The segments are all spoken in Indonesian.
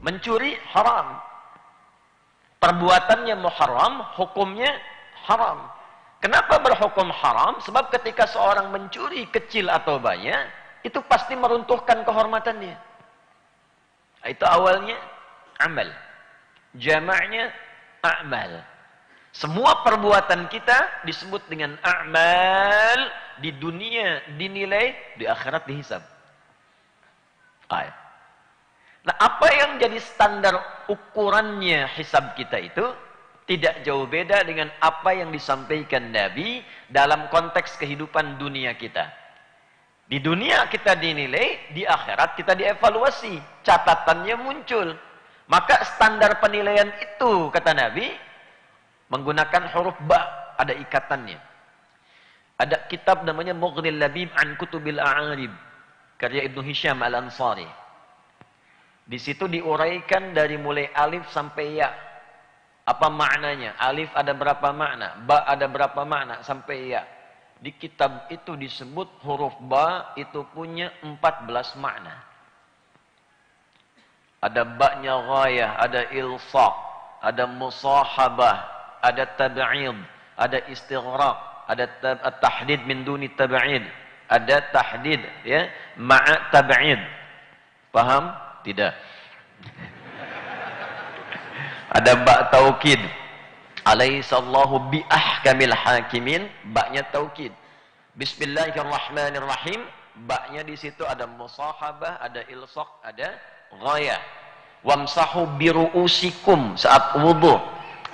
Mencuri haram. Perbuatannya muharram, hukumnya haram. Kenapa berhukum haram? Sebab ketika seorang mencuri kecil atau banyak, itu pasti meruntuhkan kehormatannya. Itu awalnya amal. Jamaknya a'mal. Semua perbuatan kita disebut dengan a'mal. Di dunia dinilai, di akhirat dihisab. Nah, apa yang jadi standar ukurannya hisab kita itu tidak jauh beda dengan apa yang disampaikan Nabi dalam konteks kehidupan dunia kita. Di dunia kita dinilai, di akhirat kita dievaluasi, catatannya muncul. Maka standar penilaian itu, kata Nabi, menggunakan huruf ba, ada ikatannya. Ada kitab namanya Mughnil Labib an Kutubil A'arib, karya Ibnu Hisham Al-Ansari. Di situ diuraikan dari mulai alif sampai ya. Apa maknanya? Alif ada berapa makna? Ba ada berapa makna? Sampai ya. Di kitab itu disebut huruf ba itu punya 14 makna. Ada ba'nya ghayah, ada ilsaq, ada musahabah, ada tab'id, ada istighraq, ada tahdid min duni tab'id, ada tahdid ya, ma'a tab'id. Paham? Tidak. Ada ba' taukid. Alaihissallahu bi ahkamil hakimin, ba'nya taukid. Bismillahirrahmanirrahim, ba'nya di situ ada musahabah, ada ilsaq, ada ghayah. Wamsahu biru'usikum saat wudu.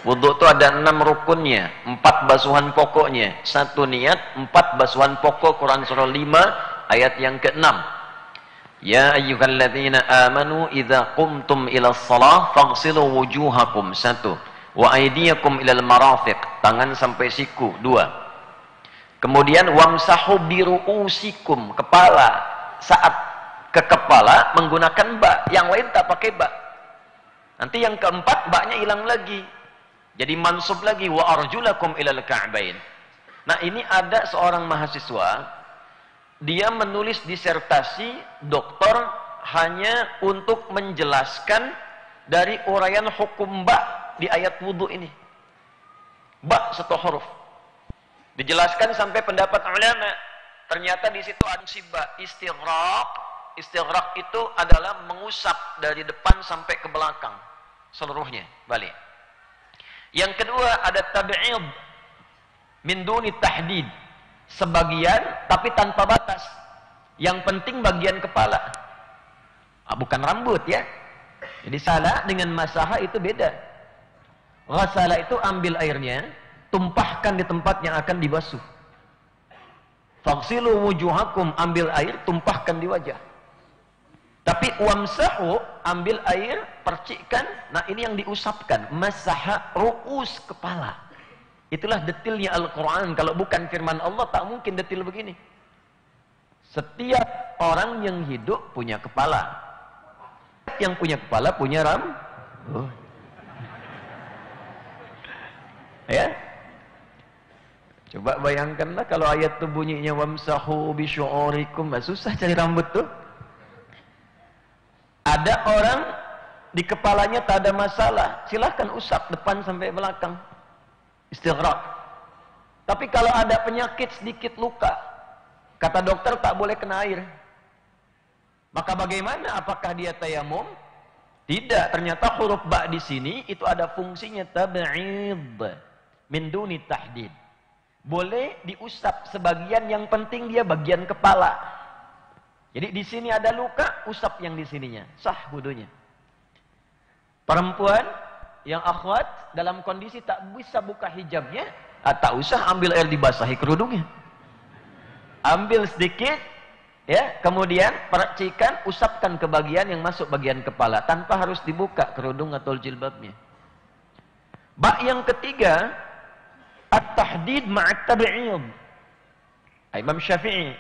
Wudu itu ada 6 rukunnya, 4 basuhan pokoknya. 1 niat, 4 basuhan pokok. Quran surah 5 ayat yang ke-6. Ya ayyuhalladzina amanu idza qumtum ila shalah faghsilu wujuhakum. 1. Wa aydiyakum ilal marafiq, tangan sampai siku. 2. Kemudian wamsahu biru'usikum, kepala. Saat ke kepala menggunakan ba, yang lain tak pakai ba. Nanti yang keempat ba-nya hilang lagi. Jadi mansub lagi wa arjulakum ilal ka'bain. Nah, ini ada seorang mahasiswa, dia menulis disertasi doktor hanya untuk menjelaskan dari uraian hukum ba di ayat wudu ini. Ba 1 huruf. Dijelaskan sampai pendapat ulama. Ternyata di situ ada ba istighraq. Istighraq itu adalah mengusap dari depan sampai ke belakang seluruhnya, balik. Yang kedua ada tab'id min duni tahdid. Sebagian tapi tanpa batas. Yang penting bagian kepala. Bukan rambut ya. Jadi salah dengan masaha itu beda. Ghasala itu ambil airnya, tumpahkan di tempat yang akan dibasuh. Faghsilu wujuhakum, ambil air, tumpahkan di wajah. Tapi wamsahu, ambil air, percikkan. Nah, ini yang diusapkan. Masaha ru'us, kepala. Itulah detilnya Al-Quran. Kalau bukan firman Allah, tak mungkin detil begini. Setiap orang yang hidup punya kepala. Yang punya kepala punya ya. Coba bayangkanlah kalau ayat itu bunyinya wamsahu bisyu'urikum. Susah cari rambut tuh. Ada orang di kepalanya tak ada masalah, silahkan usap depan sampai belakang. Istighraq. Tapi kalau ada penyakit sedikit luka, kata dokter tak boleh kena air. Maka bagaimana? Apakah dia tayamum? Tidak. Ternyata huruf ba di sini itu ada fungsinya tab'id min duni tahdid. Boleh diusap sebagian, yang penting dia bagian kepala. Jadi di sini ada luka, usap yang di sininya, sah wudunya. Perempuan yang akhwat dalam kondisi tak bisa buka hijabnya, tak usah ambil air dibasahi kerudungnya. Ambil sedikit, ya, kemudian percikan, usapkan ke bagian yang masuk bagian kepala, tanpa harus dibuka kerudung atau jilbabnya. Bak yang ketiga, at-tahdid ma'at tab'id. Imam Syafi'i,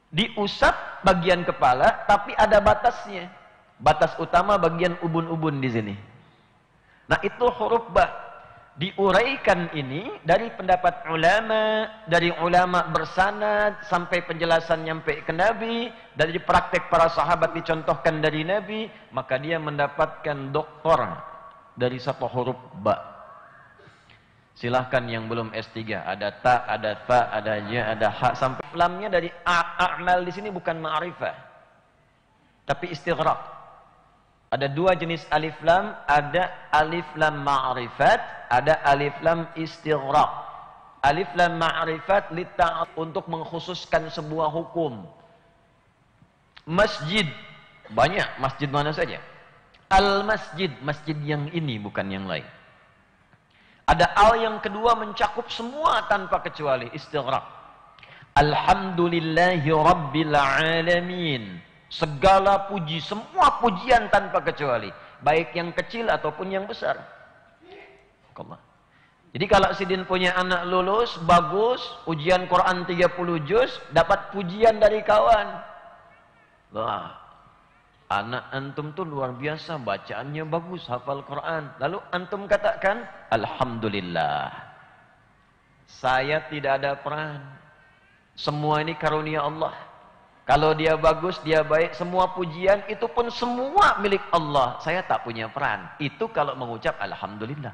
diusap bagian kepala, tapi ada batasnya. Batas utama bagian ubun-ubun di sini. Nah, itu huruf ba. Diuraikan ini dari pendapat ulama, dari ulama bersanad sampai penjelasan nyampe ke Nabi, dari praktek para sahabat dicontohkan dari Nabi, maka dia mendapatkan doktor dari satu huruf ba. Silahkan yang belum S3, ada ta, ada fa, ada ya, ada ha, sampai lamnya dari a'mal di sini bukan ma'rifah, tapi istighraq. Ada dua jenis alif lam, ada alif lam ma'rifat, ada alif lam istighraq. Alif lam ma'rifat untuk mengkhususkan sebuah hukum. Masjid, banyak masjid mana saja. Al-masjid, masjid yang ini bukan yang lain. Ada al yang kedua mencakup semua tanpa kecuali, istighraq. Alhamdulillahi rabbil alamin. Segala puji, semua pujian tanpa kecuali, baik yang kecil ataupun yang besar. Jadi kalau Sidin punya anak lulus, bagus, ujian Quran 30 juz, dapat pujian dari kawan. Wah, anak antum tuh luar biasa, bacaannya bagus, hafal Quran. Lalu antum katakan, alhamdulillah, saya tidak ada peran. Semua ini karunia Allah. Kalau dia bagus, dia baik, semua pujian itu pun semua milik Allah. Saya tak punya peran. Itu kalau mengucap alhamdulillah.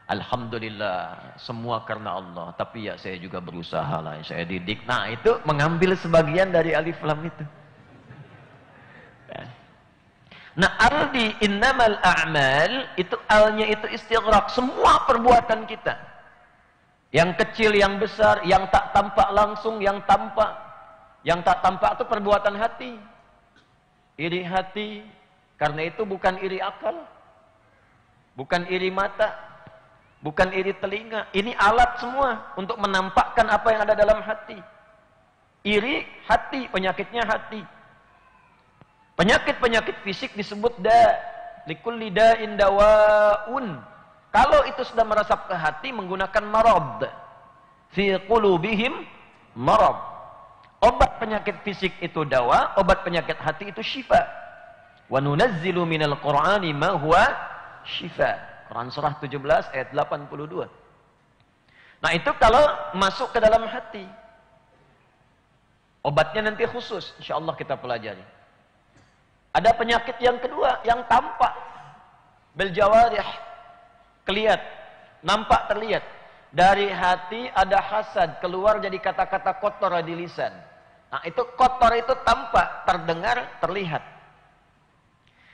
Alhamdulillah, semua karena Allah. Tapi ya saya juga berusaha lah, saya didik. Nah itu mengambil sebagian dari alif lam itu. Nah, al-di innamal a'mal, itu alnya itu istighraq, semua perbuatan kita. Yang kecil, yang besar, yang tak tampak langsung, yang tampak. Yang tak tampak itu perbuatan hati. Iri hati, karena itu bukan iri akal. Bukan iri mata, bukan iri telinga. Ini alat semua untuk menampakkan apa yang ada dalam hati. Iri hati, penyakitnya hati. Penyakit-penyakit fisik disebut da. Likulli da'in dawa'un. Kalau itu sudah meresap ke hati menggunakan marad. Fi qulubihim marad. Obat penyakit fisik itu dawa, obat penyakit hati itu syifa. Wa nunazzilu minal Qur'ani ma huwa syifa. Quran surah 17 ayat 82. Nah, itu kalau masuk ke dalam hati. Obatnya nanti khusus, insyaallah kita pelajari. Ada penyakit yang kedua, yang tampak. Bil jawarih, kelihat, nampak terlihat. Dari hati ada hasad, keluar jadi kata-kata kotor di lisan. Nah itu kotor itu tampak, terdengar, terlihat.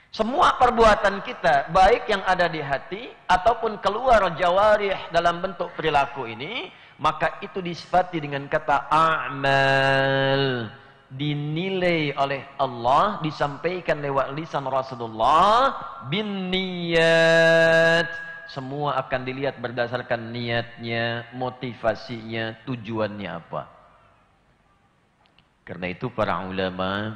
Semua perbuatan kita, baik yang ada di hati, ataupun keluar jawarih dalam bentuk perilaku ini, maka itu disifati dengan kata a'mal. Dinilai oleh Allah, disampaikan lewat lisan Rasulullah bin niyat. Semua akan dilihat berdasarkan niatnya, motivasinya, tujuannya apa. Karena itu para ulama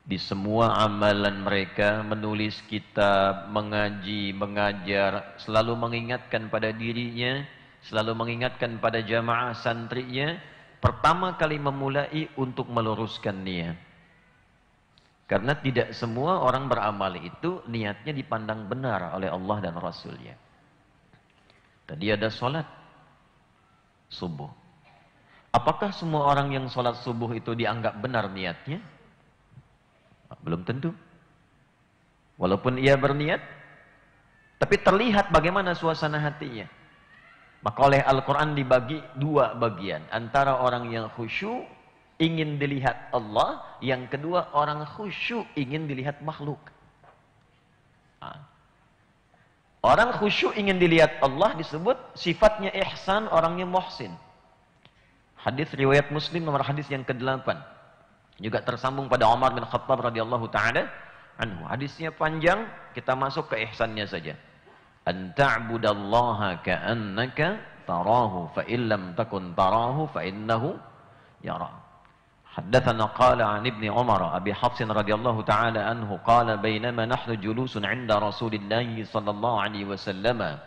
di semua amalan mereka, menulis kitab, mengaji, mengajar, selalu mengingatkan pada dirinya, selalu mengingatkan pada jamaah santrinya, pertama kali memulai untuk meluruskan niat. Karena tidak semua orang beramal itu niatnya dipandang benar oleh Allah dan Rasulnya. Tadi ada sholat subuh. Apakah semua orang yang sholat subuh itu dianggap benar niatnya? Belum tentu. Walaupun ia berniat, tapi terlihat bagaimana suasana hatinya. Maka oleh Al-Quran dibagi dua bagian. Antara orang yang khusyuk ingin dilihat Allah, yang kedua orang khusyuk ingin dilihat makhluk. Orang khusyuk ingin dilihat Allah disebut sifatnya ihsan, orangnya muhsin. Hadis riwayat Muslim nomor hadis yang ke-8. Juga tersambung pada Umar bin Khattab radhiyallahu taala anhu. Hadisnya panjang, kita masuk ke ihsannya saja. An ta'budallaha ka'annaka tarahu fa illam takun tarahu fa innahu yara. Haddatsana qala an ibni Umar Abi Hafs radhiyallahu ta'ala anhu qala bainama nahnu julusun 'inda Rasulillah sallallahu alaihi wasallam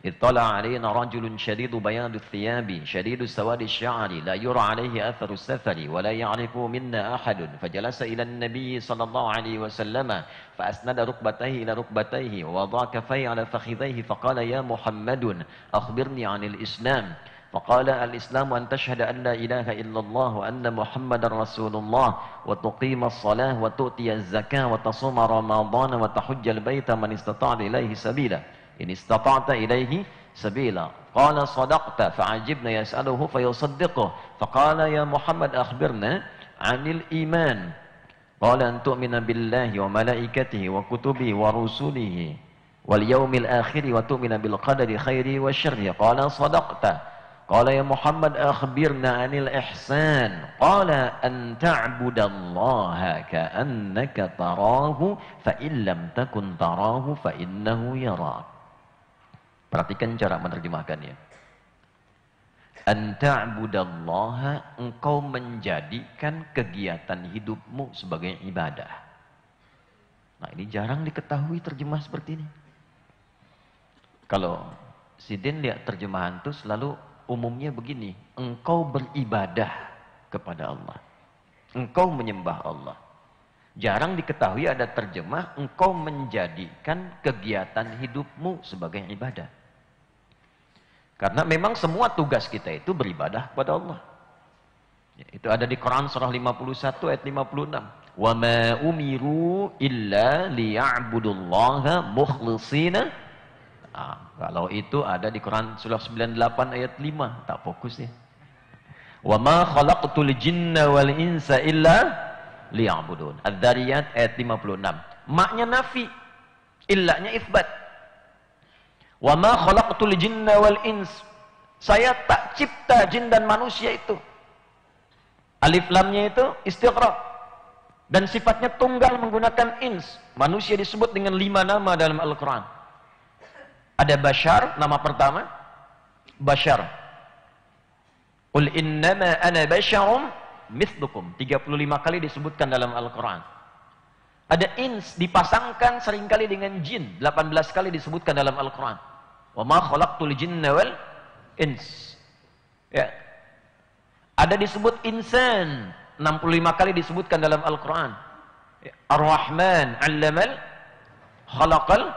Ittala alaina rajulun syadidu bayadu thiyabi syadidu sawadi sya'ri la yura alaihi atharu safari wa la ya'rifu minna ahadun fajalasa ila an-nabiy sallallahu alaihi wasallam fa asnada rukbatayhi ila rukbatayhi wa wada'a kaffayhi ala fakhidhayhi faqala ya Muhammadun akhbirni 'anil Islam فقال الإسلام أن تشهد أن لا إله إلا الله وأن محمد رسول الله وتقيم الصلاة وتؤتي الزكاة وتصوم رمضان وتحج البيت من استطاع إليه سبيلا إن استطعت إليه سبيلا قال صدقت فعجبنا يسأله فيصدقه فقال يا محمد أخبرنا عن الإيمان قال أن تؤمن بالله وملائكته وكتبه ورسله واليوم الآخر وتؤمن بالقدر خيره وشره قال صدقت قال يا محمد أخبرنا عن الإحسان قال أن تعبد الله كأنك تراه فإن لم تكن تراه فإنه يراك. Perhatikan cara menerjemahkannya. An ta'budallaha, engkau menjadikan kegiatan hidupmu sebagai ibadah. Nah, ini jarang diketahui terjemah seperti ini. Kalau Sidin lihat terjemahan itu selalu umumnya begini, engkau beribadah kepada Allah, engkau menyembah Allah. Jarang diketahui ada terjemah engkau menjadikan kegiatan hidupmu sebagai ibadah. Karena memang semua tugas kita itu beribadah kepada Allah. Ya, itu ada di Quran surah 51 ayat 56. Wa ma umiru illa liya'budullaha mukhlishina. Kalau itu ada di Quran surah 98 ayat 5, tak fokus ya. Wa ma khalaqtul jinna wal insa illa liya'budun. Adz-Dzariyat ayat 56. Maknya nafi, illanya itsbat. Wa ma khalaqtul jinna wal ins. Saya tak cipta jin dan manusia itu. Alif lamnya itu istighraq. Dan sifatnya tunggal menggunakan ins. Manusia disebut dengan 5 nama dalam Al-Quran. Ada Bashar, nama pertama. Bashar. Qul innama ana basyarum mithlukum. 35 kali disebutkan dalam Al-Quran. Ada ins, dipasangkan seringkali dengan jin. 18 kali disebutkan dalam Al-Quran. Wa ma khalaqtul jinna wal ins. Ya. Ada disebut insan. 65 kali disebutkan dalam Al-Quran. Ya. Ar-Rahman, 'allamal khalaqal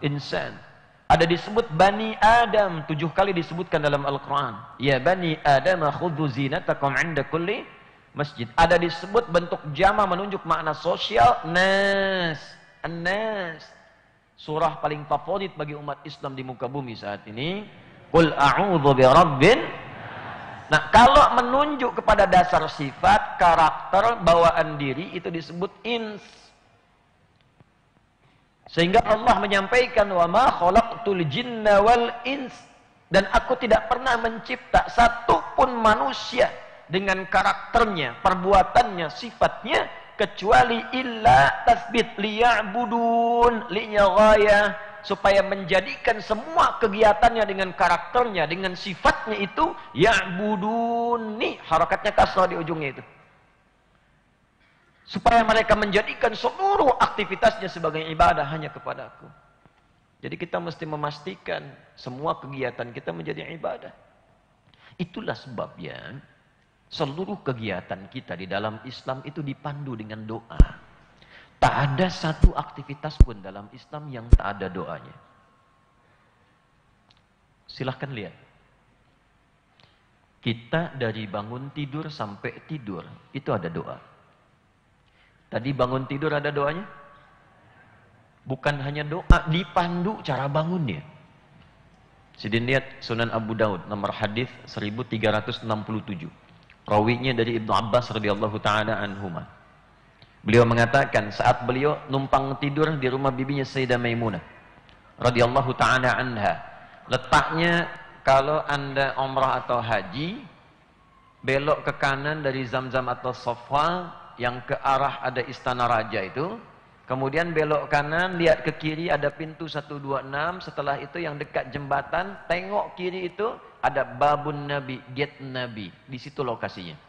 insan. Ada disebut Bani Adam, 7 kali disebutkan dalam Al-Quran. Ya Bani Adam khudhu zinatakum 'inda kulli masjid. Ada disebut bentuk jama menunjuk makna sosial. Nas, An-Nas. Surah paling favorit bagi umat Islam di muka bumi saat ini. Qul a'udzu birabbin. Nah, kalau menunjuk kepada dasar sifat, karakter, bawaan diri itu disebut ins. Sehingga Allah menyampaikan wa ma khalaqtul jinna wal ins, dan aku tidak pernah mencipta satu pun manusia dengan karakternya, perbuatannya, sifatnya kecuali illa tasbit liya'budun, linya ghayah, supaya menjadikan semua kegiatannya dengan karakternya, dengan sifatnya itu ya'budun, nih harakatnya kasrah di ujungnya itu. Supaya mereka menjadikan seluruh aktivitasnya sebagai ibadah hanya kepada aku. Jadi kita mesti memastikan semua kegiatan kita menjadi ibadah. Itulah sebabnya seluruh kegiatan kita di dalam Islam itu dipandu dengan doa. Tak ada satu aktivitas pun dalam Islam yang tak ada doanya. Silahkan lihat. Kita dari bangun tidur sampai tidur, itu ada doa. Tadi bangun tidur ada doanya? Bukan hanya doa, dipandu cara bangunnya. Sidin lihat Sunan Abu Daud nomor hadis 1367. Rawinya dari Ibnu Abbas radhiyallahu taala anhuma. Beliau mengatakan saat beliau numpang tidur di rumah bibinya Sayyidah Maimunah radhiyallahu taala anha. Letaknya kalau Anda umrah atau haji, belok ke kanan dari Zamzam atau Safa yang ke arah ada istana raja itu, kemudian belok kanan, lihat ke kiri ada pintu 126, setelah itu yang dekat jembatan, tengok kiri itu ada babun Nabi, gate Nabi, di situ lokasinya.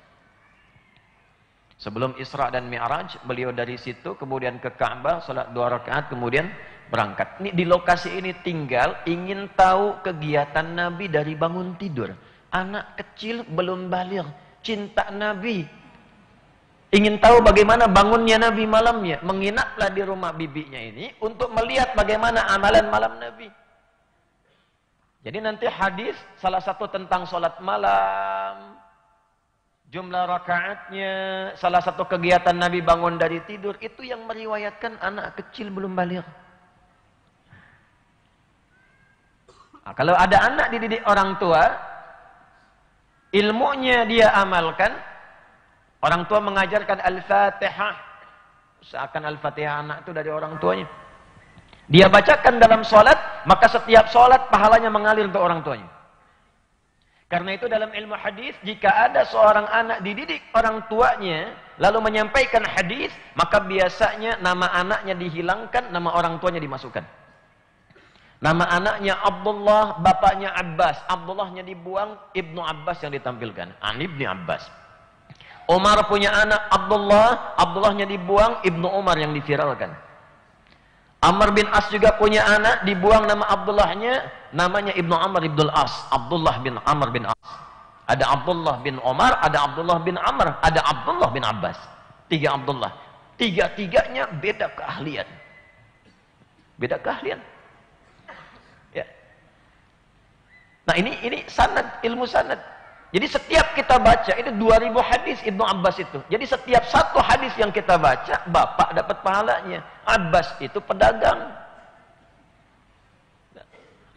Sebelum Isra dan Mi'raj, beliau dari situ kemudian ke Ka'bah, salat 2 rakaat, kemudian berangkat. Ini di lokasi ini tinggal, ingin tahu kegiatan Nabi dari bangun tidur. Anak kecil belum baligh, cinta Nabi. Ingin tahu bagaimana bangunnya Nabi malamnya. Menginaplah di rumah bibinya ini untuk melihat bagaimana amalan malam Nabi. Jadi nanti hadis salah satu tentang sholat malam, jumlah rakaatnya, salah satu kegiatan Nabi bangun dari tidur, itu yang meriwayatkan anak kecil belum baligh. Nah, kalau ada anak dididik orang tua, ilmunya dia amalkan, orang tua mengajarkan Al-Fatihah, seakan Al-Fatihah anak itu dari orang tuanya. Dia bacakan dalam sholat, maka setiap sholat pahalanya mengalir untuk orang tuanya. Karena itu dalam ilmu hadis, jika ada seorang anak dididik orang tuanya, lalu menyampaikan hadis, maka biasanya nama anaknya dihilangkan, nama orang tuanya dimasukkan. Nama anaknya Abdullah, bapaknya Abbas. Abdullahnya dibuang, Ibnu Abbas yang ditampilkan. An Ibni Abbas. Umar punya anak Abdullah, Abdullahnya dibuang, Ibnu Umar yang diviralkan. Amr bin As juga punya anak, dibuang nama Abdullahnya, namanya Ibnu Amr Ibnul As. Abdullah bin Amr bin As. Ada Abdullah bin Umar, ada Abdullah bin Amr, ada Abdullah bin Abbas. 3 Abdullah. Tiga-tiganya beda keahlian. Beda keahlian. Ya. Nah ini sanad, ilmu sanad. Jadi setiap kita baca, itu 2000 hadis Ibnu Abbas itu. Jadi setiap satu hadis yang kita baca, bapak dapat pahalanya. Abbas itu pedagang.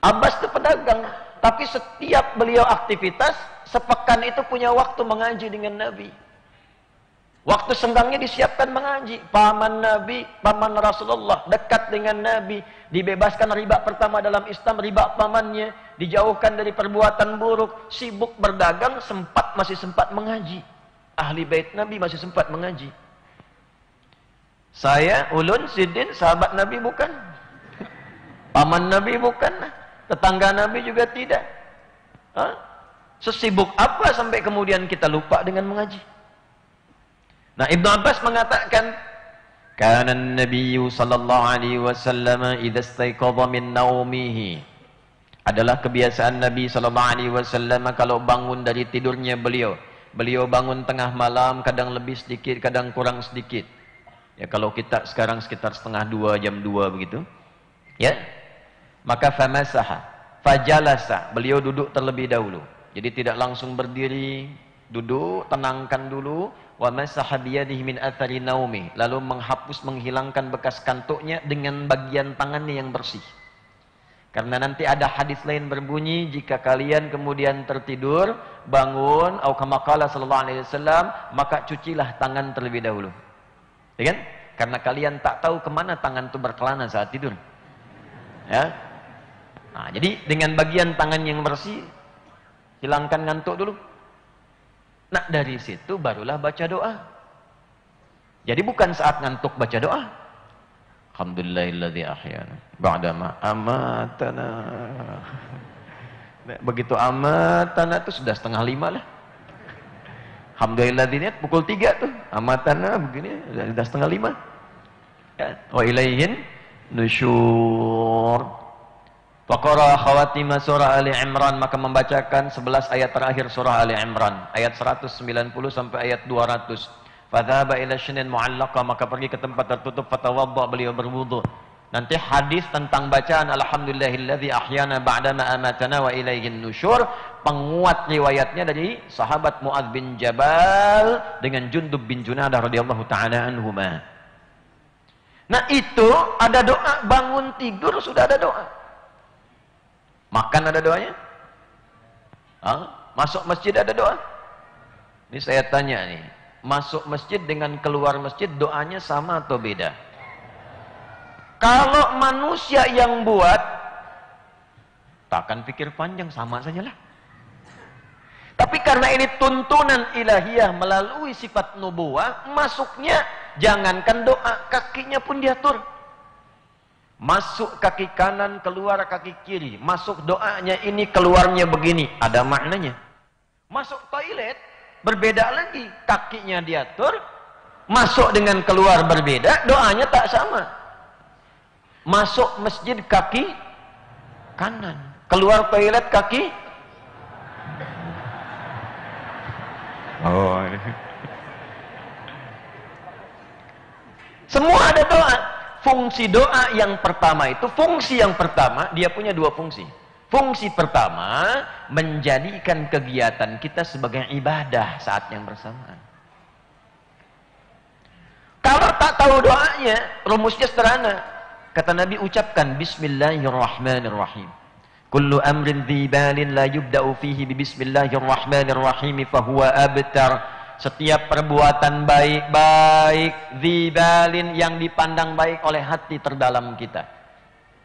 Abbas itu pedagang. Tapi setiap beliau aktivitas, sepekan itu punya waktu mengaji dengan Nabi. Waktu senggangnya disiapkan mengaji. Paman Nabi, paman Rasulullah, dekat dengan Nabi. Dibebaskan riba pertama dalam Islam, riba pamannya. Dijauhkan dari perbuatan buruk. Sibuk berdagang, masih sempat mengaji. Ahli bait Nabi masih sempat mengaji. Saya, Ulun, Sidin, sahabat Nabi bukan. Paman Nabi bukan. Tetangga Nabi juga tidak. Hah? Sesibuk apa sampai kemudian kita lupa dengan mengaji? Nah, Ibnu Abbas mengatakan, "Kana an-nabiy sallallahu alaihi wasallam idza istayqadha min naumihi." Adalah kebiasaan Nabi sallallahu alaihi wasallam kalau bangun dari tidurnya beliau. Beliau bangun tengah malam, kadang lebih sedikit, kadang kurang sedikit. Ya kalau kita sekarang sekitar setengah 2, jam 2 begitu. Ya. Maka famasaha, fajalasa, beliau duduk terlebih dahulu. Jadi tidak langsung berdiri, duduk, tenangkan dulu. Wa masaha biyadihi min athari naumi, lalu menghilangkan bekas kantuknya dengan bagian tangannya yang bersih. Karena nanti ada hadis lain berbunyi, jika kalian kemudian tertidur, bangun, atau kama qala sallallahu alaihi wasallam, maka cucilah tangan terlebih dahulu. Ya kan? Karena kalian tak tahu kemana tangan itu berkelana saat tidur. Ya. Nah, jadi dengan bagian tangan yang bersih, hilangkan ngantuk dulu. Nah, dari situ barulah baca doa. Jadi bukan saat ngantuk baca doa. Alhamdulillahilladzi ahyana ba'da ma amatana. Begitu amatana itu sudah 4:30 lah. Alhamdulillahilladzi niat pukul 3 tuh. Amatana begini sudah 4:30. Ya, wa ilaihin nusyur. Faqara khawatima surah Ali Imran, maka membacakan 11 ayat terakhir surah Ali Imran, ayat 190 sampai ayat 200. Fadhaba ila shinin mu'allaqa, maka pergi ke tempat tertutup, fatawadda, beliau berwudu. Nanti hadis tentang bacaan alhamdulillahilladzi ahyana ba'dama amatana wa ilaihin nusyur, penguat riwayatnya dari sahabat Muadz bin Jabal dengan Jundub bin Junadah radhiyallahu taala anhuma. Nah, itu ada doa, bangun tidur sudah ada doa. Makan ada doanya? Masuk masjid ada doa? Ini saya tanya nih, masuk masjid dengan keluar masjid doanya sama atau beda? Kalau manusia yang buat, tak akan pikir panjang, sama sajalah. Tapi karena ini tuntunan ilahiyah melalui sifat nubuwah, masuknya jangankan doa, kakinya pun diatur. Masuk kaki kanan, keluar kaki kiri. Masuk doanya ini, keluarnya begini. Ada maknanya. Masuk toilet, berbeda lagi. Kakinya diatur. Masuk dengan keluar berbeda, doanya tak sama. Masuk masjid kaki kanan, keluar toilet kaki. Oh. Semua ada doa. Fungsi doa yang pertama itu, fungsi yang pertama, dia punya dua fungsi. Fungsi pertama, menjadikan kegiatan kita sebagai ibadah saat yang bersamaan. Kalau tak tahu doanya, rumusnya sederhana. Kata Nabi, ucapkan Bismillahirrahmanirrahim. Kullu amrin dhibalin la yubda'u fihi bi Bismillahirrahmanirrahim fahuwa abtar. Setiap perbuatan baik-baik, dhibalin, yang dipandang baik oleh hati terdalam kita.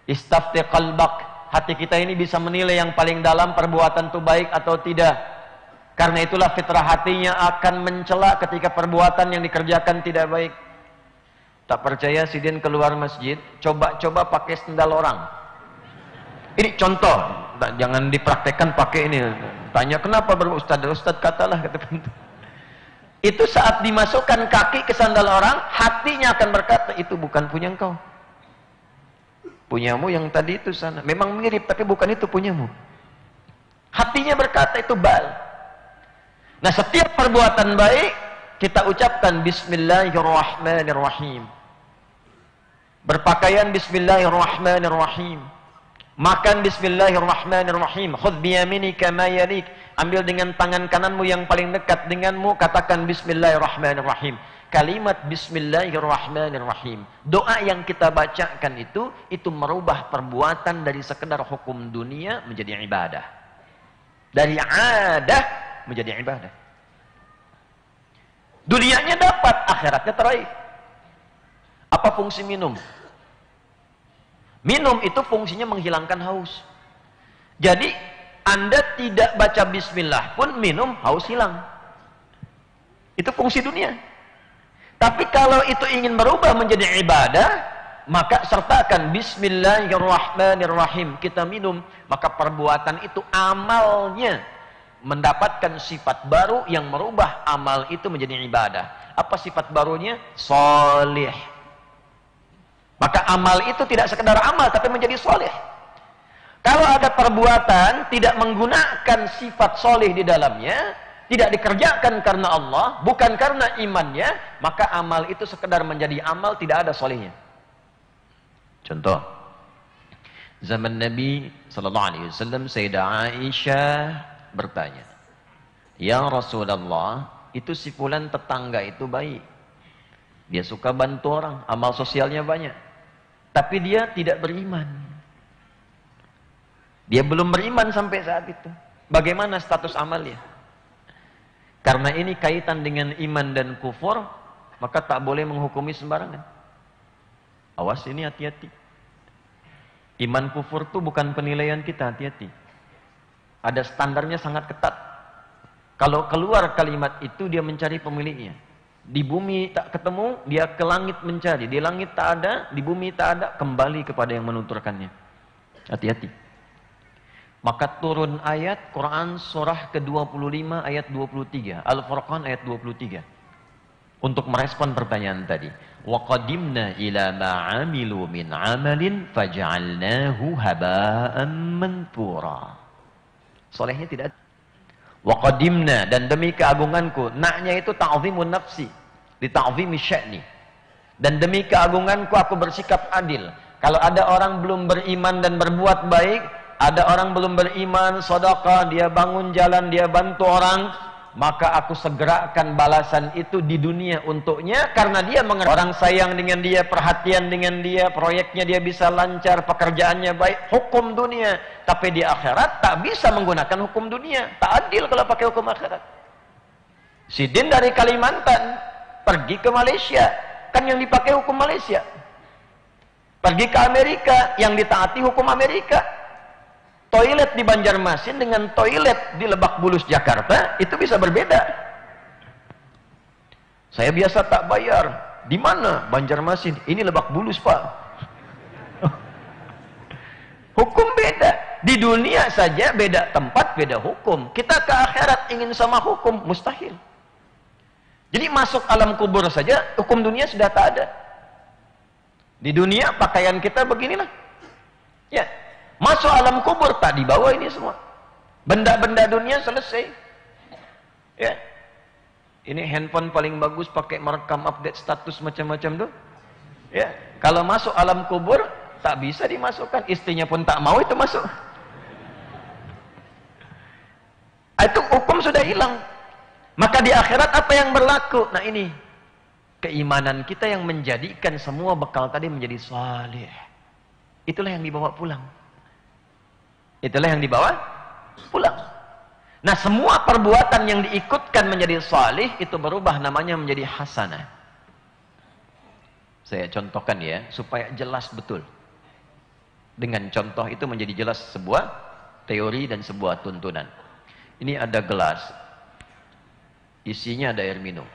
Istafti qalbak. Hati kita ini bisa menilai yang paling dalam perbuatan itu baik atau tidak. Karena itulah fitrah hatinya akan mencela ketika perbuatan yang dikerjakan tidak baik. Tak percaya, sidin keluar masjid, coba-coba pakai sendal orang. Ini contoh, jangan dipraktekkan pakai ini. Tanya kenapa berustad? Ustaz katalah, kata pintu. Itu saat dimasukkan kaki ke sandal orang, hatinya akan berkata, itu bukan punya engkau. Punyamu yang tadi itu sana. Memang mirip, tapi bukan itu punyamu. Hatinya berkata itu bal. Nah, setiap perbuatan baik, kita ucapkan Bismillahirrahmanirrahim. Berpakaian Bismillahirrahmanirrahim. Makan Bismillahirrahmanirrahim. Khudh biyaminika ma yalik. Ambil dengan tangan kananmu yang paling dekat denganmu, katakan Bismillahirrahmanirrahim. Kalimat Bismillahirrahmanirrahim, doa yang kita bacakan itu merubah perbuatan dari sekedar hukum dunia menjadi ibadah. Dari adah menjadi ibadah. Dunianya dapat, akhiratnya teraih. Apa fungsi minum? Minum itu fungsinya menghilangkan haus. Jadi Anda tidak baca bismillah pun minum, haus hilang. Itu fungsi dunia. Tapi kalau itu ingin berubah menjadi ibadah, maka sertakan Bismillahirrahmanirrahim. Kita minum, maka perbuatan itu amalnya mendapatkan sifat baru yang merubah amal itu menjadi ibadah. Apa sifat barunya? Solih. Maka amal itu tidak sekedar amal, tapi menjadi solih. Kalau ada perbuatan tidak menggunakan sifat solih di dalamnya, tidak dikerjakan karena Allah, bukan karena imannya, maka amal itu sekedar menjadi amal, tidak ada solehnya. Contoh, zaman Nabi SAW, Sayyidah Aisyah bertanya, ya Rasulullah, itu si fulan tetangga itu baik, dia suka bantu orang, amal sosialnya banyak, tapi dia tidak beriman. Dia belum beriman sampai saat itu. Bagaimana status amalnya? Karena ini kaitan dengan iman dan kufur, maka tak boleh menghukumi sembarangan. Awas, ini hati-hati. Iman kufur itu bukan penilaian kita, hati-hati. Ada standarnya sangat ketat. Kalau keluar kalimat itu, dia mencari pemiliknya. Di bumi tak ketemu, dia ke langit mencari. Di langit tak ada, di bumi tak ada, kembali kepada yang menuturkannya. Hati-hati. Maka turun ayat Quran surah ke-25 ayat 23, Al-Furqan ayat 23. Untuk merespon pertanyaan tadi. Wa qadimna ila ma 'amilu min 'amalin faj'alnahu haba'an manthura. Solehnya tidak ada. Wa qadimna, dan demi keagunganku, naknya itu ta'zimun nafsi, li ta'zimi sya'ni. Dan demi keagunganku aku bersikap adil. Kalau ada orang belum beriman dan berbuat baik, ada orang belum beriman, sedekah, dia bangun jalan, dia bantu orang, maka aku segerakan balasan itu di dunia untuknya, karena dia mengerti orang sayang dengan dia, perhatian dengan dia, proyeknya dia bisa lancar, pekerjaannya baik, hukum dunia. Tapi di akhirat tak bisa menggunakan hukum dunia, tak adil kalau pakai hukum akhirat. Sidin dari Kalimantan pergi ke Malaysia, kan yang dipakai hukum Malaysia. Pergi ke Amerika, yang ditaati hukum Amerika. Toilet di Banjarmasin dengan toilet di Lebak Bulus Jakarta itu bisa berbeda. Saya biasa tak bayar. Di mana? Banjarmasin. Ini Lebak Bulus, Pak. Hukum beda. Di dunia saja beda tempat, beda hukum. Kita ke akhirat ingin sama hukum, mustahil. Jadi masuk alam kubur saja hukum dunia sudah tak ada. Di dunia pakaian kita beginilah. Ya. Masuk alam kubur tak dibawa ini semua. Benda-benda dunia selesai. Ya. Ini handphone paling bagus pakai merekam update status macam-macam tuh. Ya. Kalau masuk alam kubur tak bisa dimasukkan, istrinya pun tak mau itu masuk. Itu hukum sudah hilang. Maka di akhirat apa yang berlaku? Nah ini keimanan kita yang menjadikan semua bekal tadi menjadi salih. Itulah yang dibawa pulang. Itulah yang dibawa pulang. Nah semua perbuatan yang diikutkan menjadi salih itu berubah namanya menjadi hasanah. Saya contohkan ya supaya jelas betul. Dengan contoh itu menjadi jelas sebuah teori dan sebuah tuntunan. Ini ada gelas. Isinya ada air minum.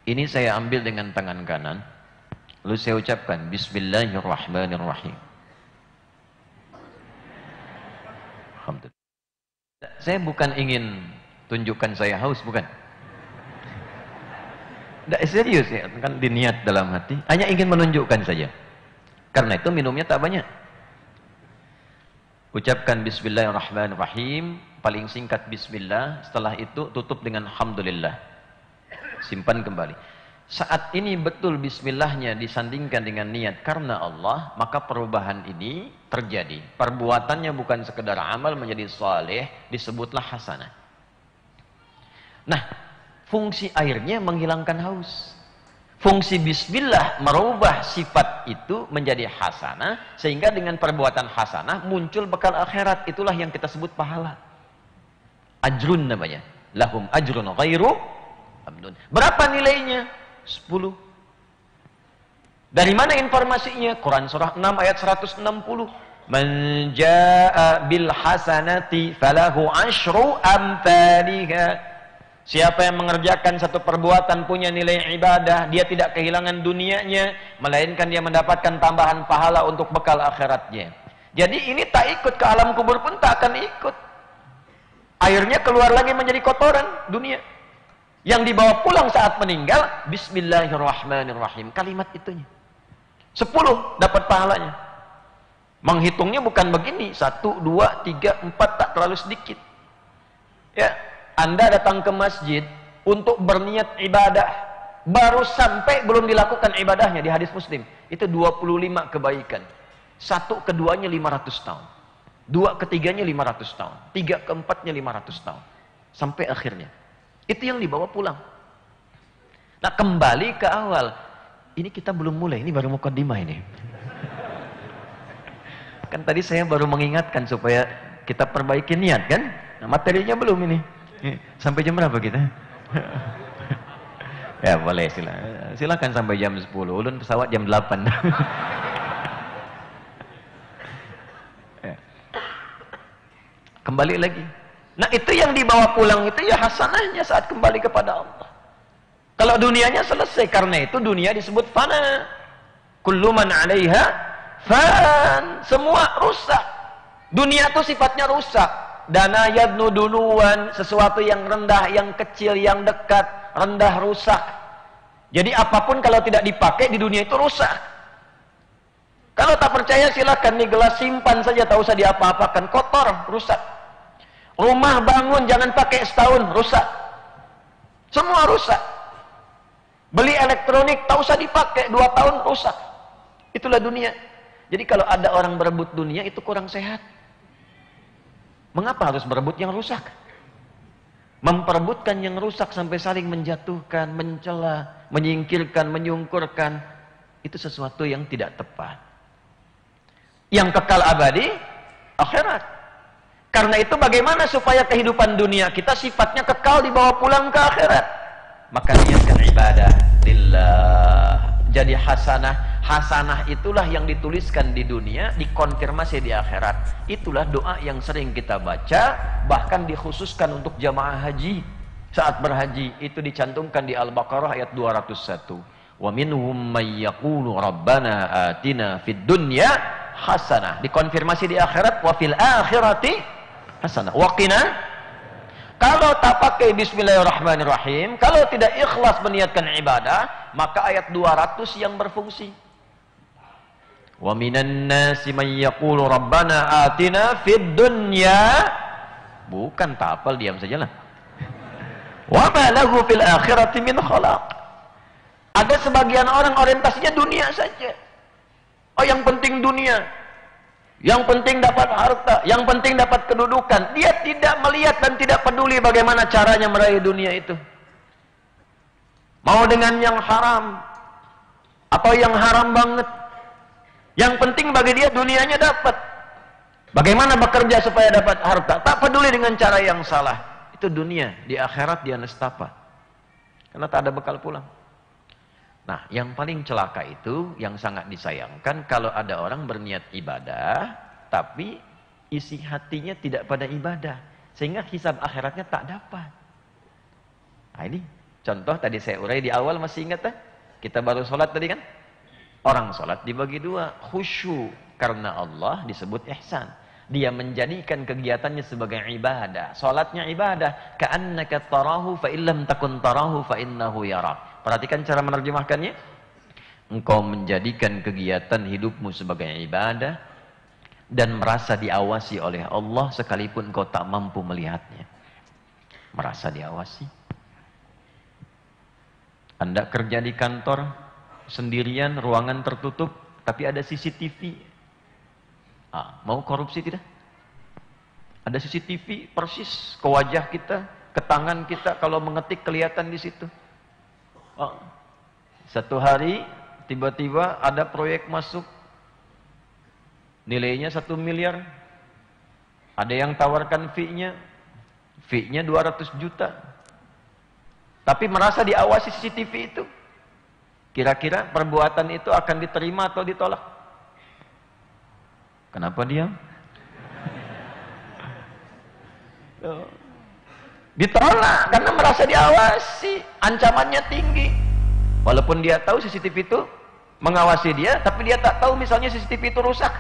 Ini saya ambil dengan tangan kanan. Lalu saya ucapkan Bismillahirrahmanirrahim. Alhamdulillah. Saya bukan ingin tunjukkan saya haus, bukan. Tidak serius ya, kan diniat dalam hati. Hanya ingin menunjukkan saja. Karena itu minumnya tak banyak. Ucapkan Bismillahirrahmanirrahim. Paling singkat Bismillah. Setelah itu tutup dengan Alhamdulillah. Simpan kembali. Saat ini betul Bismillahnya disandingkan dengan niat karena Allah, maka perubahan ini terjadi. Perbuatannya bukan sekedar amal menjadi saleh, disebutlah hasanah. Nah, fungsi airnya menghilangkan haus. Fungsi Bismillah merubah sifat itu menjadi hasanah, sehingga dengan perbuatan hasanah muncul bekal akhirat. Itulah yang kita sebut pahala. Ajrun namanya. Lahum ajrun ghairu mamnun. Berapa nilainya? 10. Dari mana informasinya? Quran surah 6 ayat 160. Man jaa bil hasanati falahu asyru amthaliha. Siapa yang mengerjakan satu perbuatan punya nilai ibadah, dia tidak kehilangan dunianya, melainkan dia mendapatkan tambahan pahala untuk bekal akhiratnya. Jadi ini tak ikut ke alam kubur pun tak akan ikut. Airnya keluar lagi menjadi kotoran dunia. Yang dibawa pulang saat meninggal, Bismillahirrahmanirrahim. Kalimat itunya. 10 dapat pahalanya. Menghitungnya bukan begini. 1, 2, 3, 4 tak terlalu sedikit. Ya, Anda datang ke masjid untuk berniat ibadah. Baru sampai belum dilakukan ibadahnya di hadis Muslim. Itu 25 kebaikan. 1 keduanya 500 tahun. 2 ketiganya 500 tahun. 3 keempatnya 500 tahun. Sampai akhirnya. Itu yang dibawa pulang. Nah kembali ke awal. Ini kita belum mulai. Ini baru mukadimah ini. Kan tadi saya baru mengingatkan supaya kita perbaiki niat kan. Nah materinya belum ini. Sampai jam berapa kita? Ya boleh silakan sampai jam 10. Ulun pesawat jam 8. Ya. Kembali lagi. Nah itu yang dibawa pulang itu ya hasanahnya saat kembali kepada Allah. Kalau dunianya selesai, karena itu dunia disebut fana. Kullu man 'alaiha fan. Semua rusak. Dunia itu sifatnya rusak. Dana yadnu dunuan, sesuatu yang rendah, yang kecil, yang dekat, rendah, rusak. Jadi apapun kalau tidak dipakai di dunia itu rusak. Kalau tak percaya silakan nih gelas simpan saja, tak usah diapa-apakan, kotor, rusak. Rumah bangun jangan pakai setahun, rusak. Semua rusak. Beli elektronik tak usah dipakai 2 tahun, rusak. Itulah dunia. Jadi kalau ada orang berebut dunia itu kurang sehat. Mengapa harus berebut yang rusak? Memperebutkan yang rusak sampai saling menjatuhkan, mencela, menyingkirkan, menyungkurkan, itu sesuatu yang tidak tepat. Yang kekal abadi, akhirat. Karena itu bagaimana supaya kehidupan dunia kita sifatnya kekal dibawa pulang ke akhirat? Maka niatkan ibadah lillah. Jadi hasanah. Hasanah itulah yang dituliskan di dunia, dikonfirmasi di akhirat. Itulah doa yang sering kita baca, bahkan dikhususkan untuk jamaah haji. Saat berhaji, itu dicantumkan di Al-Baqarah ayat 201. Wa minhum may yaqulu rabbana atina fid dunya hasanah. Dikonfirmasi di akhirat, wa fil akhirati hasanah. Wa qina Kalau tak pakai bismillahirrahmanirrahim, kalau tidak ikhlas meniatkan ibadah, maka ayat 200 yang berfungsi. Wa minan nasi man yaqulu rabbana atina fid dunya. Bukan tapal, diam sajalah. Wa ma lahu fil akhirati min khalaq. Ada sebagian orang orientasinya dunia saja. Oh, yang penting dunia. Yang penting dapat harta, yang penting dapat kedudukan. Dia tidak melihat dan tidak peduli bagaimana caranya meraih dunia itu. Mau dengan yang haram atau yang haram banget. Yang penting bagi dia dunianya dapat. Bagaimana bekerja supaya dapat harta? Tak peduli dengan cara yang salah. Itu dunia. Di akhirat dia nestapa. Karena tak ada bekal pulang. Nah, yang paling celaka itu, yang sangat disayangkan, kalau ada orang berniat ibadah, tapi isi hatinya tidak pada ibadah. Sehingga hisab akhiratnya tak dapat. Nah ini, contoh tadi saya urai di awal, masih ingat tak? Kita baru sholat tadi kan? Orang sholat dibagi dua, khusyuk. Karena Allah disebut ihsan. Dia menjadikan kegiatannya sebagai ibadah. Sholatnya ibadah. Ka'annaka tarahu fa illam takun tarahu fa innahu yarak. Perhatikan cara menerjemahkannya. Engkau menjadikan kegiatan hidupmu sebagai ibadah dan merasa diawasi oleh Allah sekalipun engkau tak mampu melihatnya. Merasa diawasi. Anda kerja di kantor sendirian, ruangan tertutup, tapi ada CCTV. Mau korupsi tidak? Ada CCTV persis ke wajah kita, ke tangan kita, kalau mengetik kelihatan di situ. Satu hari tiba-tiba ada proyek masuk nilainya 1 miliar. Ada yang tawarkan fee-nya 200 juta. Tapi merasa diawasi CCTV itu. Kira-kira perbuatan itu akan diterima atau ditolak? Kenapa diam? Ditolak karena merasa diawasi, ancamannya tinggi. Walaupun dia tahu CCTV itu mengawasi dia, tapi dia tak tahu misalnya CCTV itu rusak.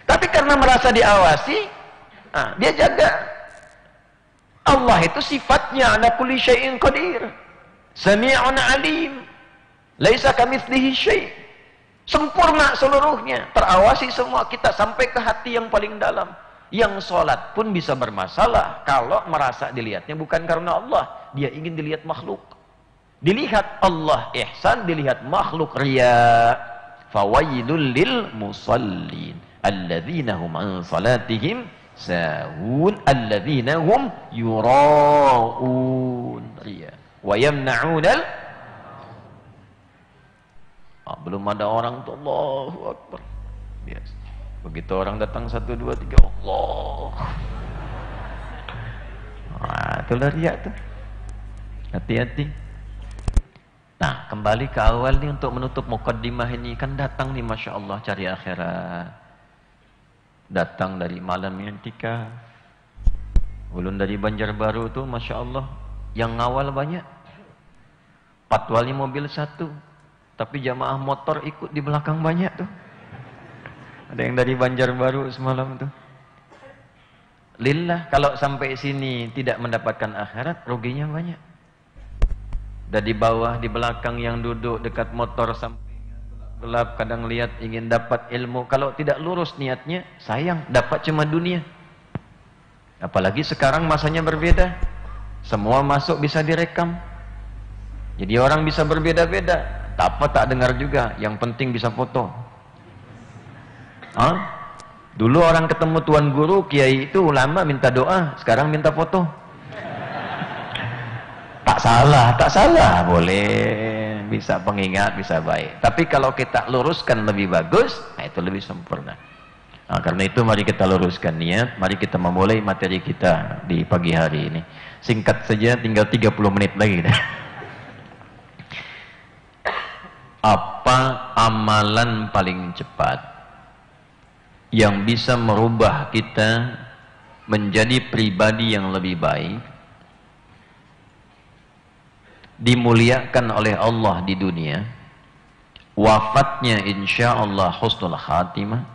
Tapi karena merasa diawasi, dia jaga. Allah itu sifatnya ala kulli syai'in qadir. Sami'un alim. Laisa kamitslihi syai'. Sempurna seluruhnya, terawasi semua kita sampai ke hati yang paling dalam. Yang sholat pun bisa bermasalah kalau merasa dilihatnya bukan karena Allah, dia ingin dilihat makhluk. Dilihat Allah ihsan, dilihat makhluk riya. Fawailul lil musallin alladzina hum an salatihim sahun alladzina hum yura'un riya wa yamna'unal. Belum ada orang tuh, Allahu Akbar. Biasa. Begitu orang datang 1, 2, 3, Allah. Itulah riya tuh. Hati-hati. Nah, kembali ke awal nih untuk menutup mukaddimah ini. Kan datang nih, Masya Allah, cari akhirat. Datang dari malam i'tikaf. Ulun dari Banjarbaru tuh, Masya Allah, yang ngawal banyak. Patwalnya mobil 1. Tapi jamaah motor ikut di belakang banyak tuh. Ada yang dari Banjarbaru semalam tuh. Lillah, kalau sampai sini tidak mendapatkan akhirat, ruginya banyak. Dan di bawah, di belakang yang duduk dekat motor sampai gelap, kadang lihat ingin dapat ilmu. Kalau tidak lurus niatnya, sayang, dapat cuma dunia. Apalagi sekarang masanya berbeda. Semua masuk bisa direkam. Jadi orang bisa berbeda-beda. Apa tak dengar juga, yang penting bisa foto. Dulu orang ketemu tuan guru, kiai itu ulama minta doa, sekarang minta foto. Tak salah, boleh, bisa pengingat, bisa baik. Tapi kalau kita luruskan lebih bagus, itu lebih sempurna. Karena itu mari kita luruskan niat, mari kita memulai materi kita di pagi hari ini. Singkat saja, tinggal 30 menit lagi dah. Apa amalan paling cepat yang bisa merubah kita menjadi pribadi yang lebih baik, dimuliakan oleh Allah di dunia, wafatnya insya Allah husnul khatimah,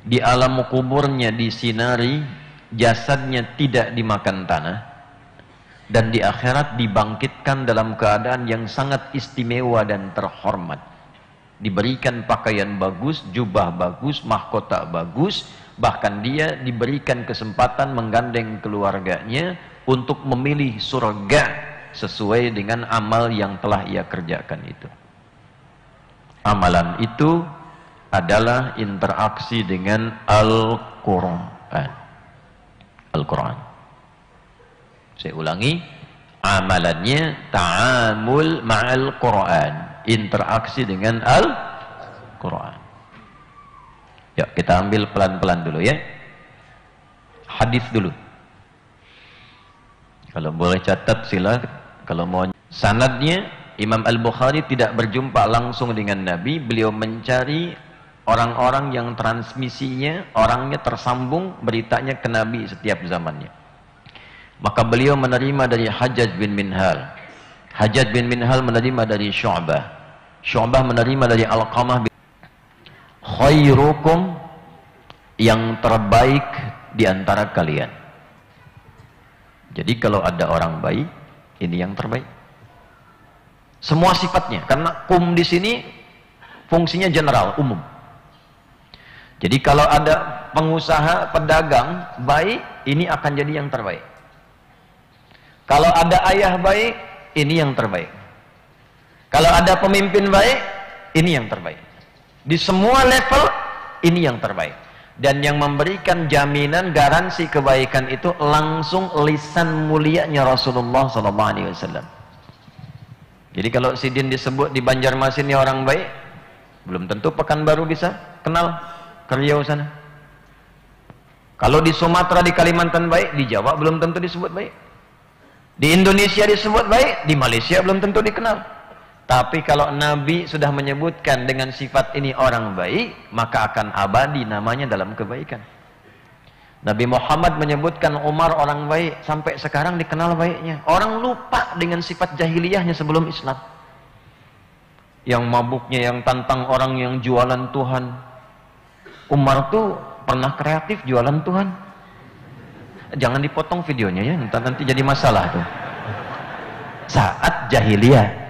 di alam kuburnya disinari, jasadnya tidak dimakan tanah, dan di akhirat dibangkitkan dalam keadaan yang sangat istimewa dan terhormat. Diberikan pakaian bagus, jubah bagus, mahkota bagus, bahkan dia diberikan kesempatan menggandeng keluarganya untuk memilih surga sesuai dengan amal yang telah ia kerjakan itu. Amalan itu adalah interaksi dengan Al-Quran. Al-Quran. Saya ulangi, amalannya ta'amul ma'al Quran, interaksi dengan Al-Quran. Ya, kita ambil pelan-pelan dulu ya. Hadis dulu. Kalau boleh catat sila, kalau mau. Sanadnya, Imam Al-Bukhari tidak berjumpa langsung dengan Nabi, beliau mencari orang-orang yang transmisinya, orangnya tersambung beritanya ke Nabi setiap zamannya. Maka beliau menerima dari Hajjaj bin Minhal. Hajjaj bin Minhal menerima dari Syu'bah. Syu'bah menerima dari Alqamah bin khairukum, yang terbaik di antara kalian. Jadi kalau ada orang baik, ini yang terbaik. Semua sifatnya, karena kum di sini fungsinya general, umum. Jadi kalau ada pengusaha, pedagang baik, ini akan jadi yang terbaik. Kalau ada ayah baik, ini yang terbaik. Kalau ada pemimpin baik, ini yang terbaik. Di semua level, ini yang terbaik. Dan yang memberikan jaminan garansi kebaikan itu langsung lisan mulianya Rasulullah SAW. Jadi kalau Sidin disebut di Banjarmasin ini orang baik, belum tentu Pekanbaru bisa kenal ke Riau sana. Kalau di Sumatera, di Kalimantan baik, di Jawa belum tentu disebut baik. Di Indonesia disebut baik, di Malaysia belum tentu dikenal. Tapi kalau Nabi sudah menyebutkan dengan sifat ini orang baik, maka akan abadi namanya dalam kebaikan. Nabi Muhammad menyebutkan Umar orang baik, sampai sekarang dikenal baiknya. Orang lupa dengan sifat jahiliyahnya sebelum Islam. Yang mabuknya, yang tantang orang yang jualan Tuhan. Umar tuh pernah kreatif jualan Tuhan. Jangan dipotong videonya ya, nanti jadi masalah tuh. Saat jahiliyah.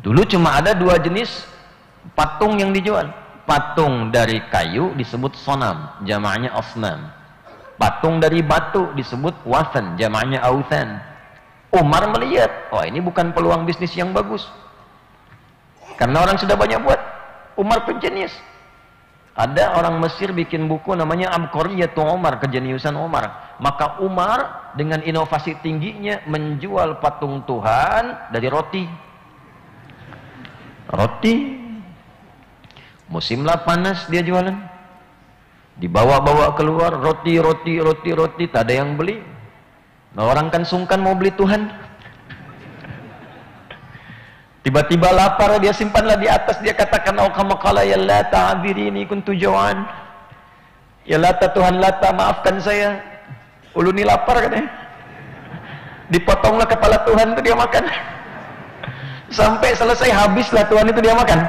Dulu cuma ada dua jenis patung yang dijual. Patung dari kayu disebut sonam, jamaknya asnam. Patung dari batu disebut wathan, jamaknya authan. Umar melihat, oh ini bukan peluang bisnis yang bagus. Karena orang sudah banyak buat. Umar penjenius. Ada orang Mesir bikin buku namanya Abqariyatu Umar, kejeniusan Umar. Maka Umar dengan inovasi tingginya menjual patung Tuhan dari roti. Roti. Musimlah panas dia jualan. Dibawa-bawa keluar roti, tak ada yang beli. Nah, orang kan sungkan mau beli Tuhan. Tiba-tiba lapar, dia simpanlah di atas, dia katakan, "Oh kama qala ya Lata abirini kuntu jawan." Ya Lata, Tuhan Lata, maafkan saya. Uluni lapar katanya. Dipotonglah kepala Tuhan itu dia makan. Sampai selesai habislah Tuhan itu dia makan.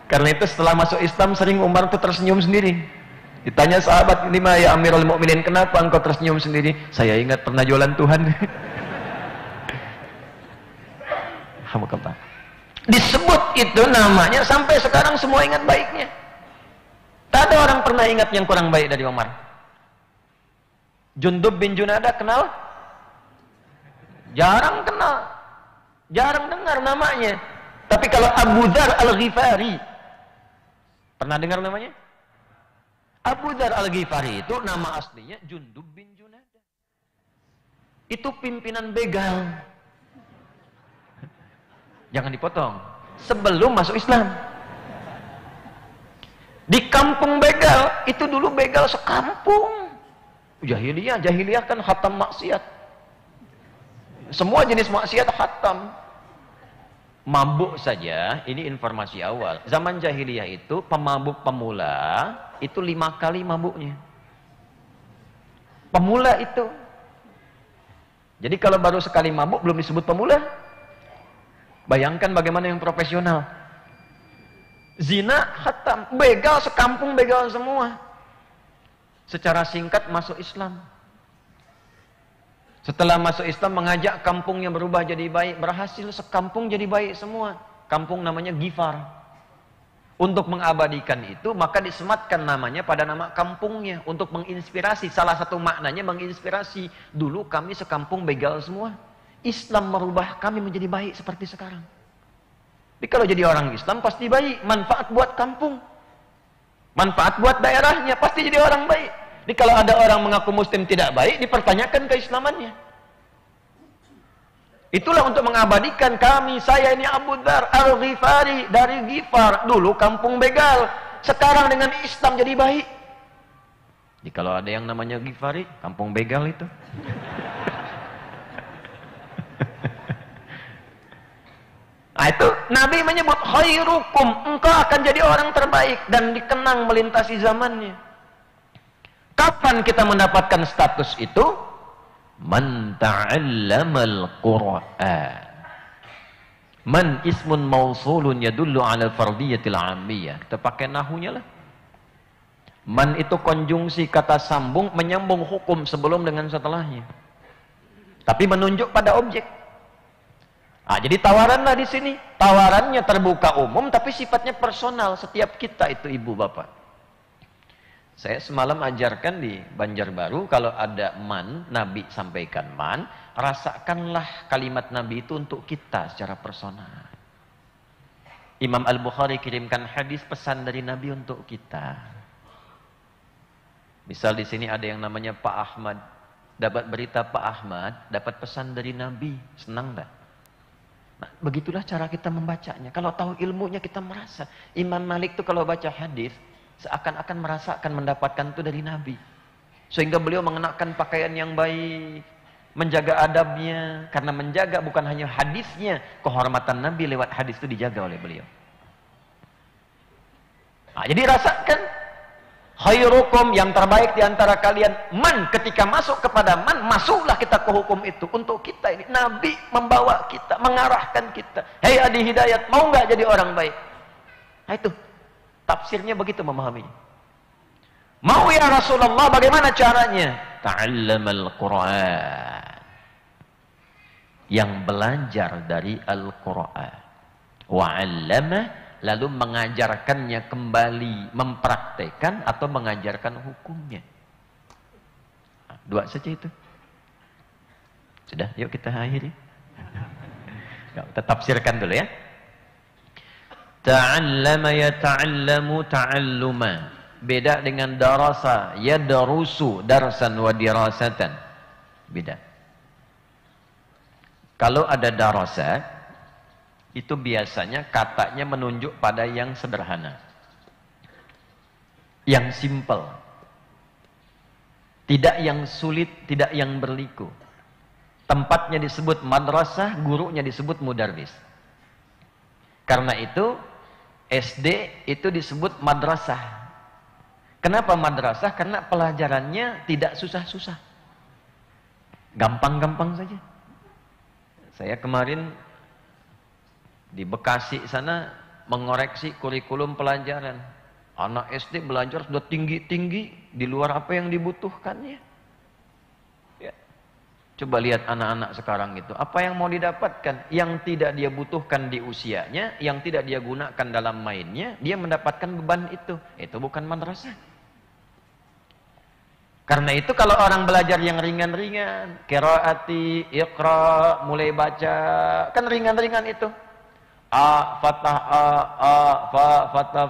Karena itu setelah masuk Islam sering Umar itu tersenyum sendiri. Ditanya sahabat, "Ini mah ya Amirul Mukminin, kenapa engkau tersenyum sendiri?" "Saya ingat pernah jualan Tuhan." Alhamdulillah. Disebut itu namanya sampai sekarang semua ingat baiknya. Tak ada orang pernah ingat yang kurang baik dari Umar. Jundub bin Junadah kenal? Jarang kenal. Jarang dengar namanya. Tapi kalau Abu Dzar Al-Ghifari, pernah dengar namanya? Abu Dzar Al-Ghifari itu nama aslinya Jundub bin Junadah. Itu pimpinan begal. Jangan dipotong. Sebelum masuk Islam. Di kampung begal, itu dulu begal sekampung. Jahiliyah kan khatam maksiat. Semua jenis maksiat khatam. Mabuk saja, ini informasi awal. Zaman jahiliyah itu, pemabuk pemula, itu 5 kali mabuknya. Pemula itu. Jadi kalau baru sekali mabuk, belum disebut pemula. Bayangkan bagaimana yang profesional. Zina, khatam, begal sekampung, begal semua. Secara singkat masuk Islam. Setelah masuk Islam mengajak kampungnya berubah jadi baik, berhasil sekampung jadi baik semua. Kampung namanya Ghifar. Untuk mengabadikan itu maka disematkan namanya pada nama kampungnya untuk menginspirasi. Salah satu maknanya menginspirasi. Dulu kami sekampung begal semua. Islam merubah kami menjadi baik seperti sekarang. Jadi kalau jadi orang Islam pasti baik, manfaat buat kampung. Manfaat buat daerahnya, pasti jadi orang baik. Jadi kalau ada orang mengaku muslim tidak baik, dipertanyakan keislamannya. Itulah untuk mengabadikan kami, saya ini Abu Dzar Al-Ghifari dari Ghifar. Dulu kampung begal, sekarang dengan Islam jadi baik. Jadi kalau ada yang namanya Ghifari, kampung begal itu. Nah, itu Nabi menyebut khairukum, engkau akan jadi orang terbaik dan dikenang melintasi zamannya. Kapan kita mendapatkan status itu? Man ta'allamal Qur'an. Man ismun mausulun yadullu ala fardiyatil ammiyah. Kita pakai nahunya lah. Man itu konjungsi kata sambung menyambung hukum sebelum dengan setelahnya. Tapi menunjuk pada objek. Nah, jadi tawaranlah di sini. Tawarannya terbuka umum, tapi sifatnya personal. Setiap kita itu ibu bapak. Saya semalam ajarkan di Banjarbaru, kalau ada man, Nabi sampaikan man, rasakanlah kalimat Nabi itu untuk kita secara personal. Imam Al-Bukhari kirimkan hadis pesan dari Nabi untuk kita. Misal di sini ada yang namanya Pak Ahmad. Dapat berita Pak Ahmad, dapat pesan dari Nabi. Senang tak? Nah, begitulah cara kita membacanya. Kalau tahu ilmunya kita merasa. Imam Malik itu kalau baca hadis seakan-akan merasakan mendapatkan itu dari Nabi. Sehingga beliau mengenakan pakaian yang baik, menjaga adabnya, karena menjaga bukan hanya hadisnya, kehormatan Nabi lewat hadis itu dijaga oleh beliau. Nah, jadi rasakan khairukum, yang terbaik di antara kalian. Man, ketika masuk kepada man, masuklah kita ke hukum itu. Untuk kita ini, Nabi membawa kita, mengarahkan kita. Hei adi hidayat, mau nggak jadi orang baik? Nah itu, tafsirnya begitu memahaminya. Mau ya Rasulullah, bagaimana caranya? Ta'allamal Qur'an. Yang belajar dari Al-Qur'an. Wa'allama, lalu mengajarkannya kembali, mempraktekkan atau mengajarkan hukumnya. Nah, dua saja itu. Sudah, yuk kita akhiri. Kita tafsirkan dulu ya. Ta'allama yata'allamu ta'alluma. Beda dengan darasa, yadrusu darsan wa dirasatan. Beda. Kalau ada darasa, itu biasanya katanya menunjuk pada yang sederhana, yang simple, tidak yang sulit, tidak yang berliku. Tempatnya disebut madrasah, gurunya disebut mudarris. Karena itu SD itu disebut madrasah. Kenapa madrasah? Karena pelajarannya tidak susah-susah, gampang-gampang saja. Saya kemarin di Bekasi sana mengoreksi kurikulum pelajaran. Anak SD belajar sudah tinggi-tinggi di luar apa yang dibutuhkannya. Ya. Coba lihat anak-anak sekarang itu, apa yang mau didapatkan? Yang tidak dia butuhkan di usianya, yang tidak dia gunakan dalam mainnya, dia mendapatkan beban itu. Itu bukan madrasah. Karena itu kalau orang belajar yang ringan-ringan, qiraati, iqra, mulai baca, kan ringan-ringan itu. A fatah a fa fatah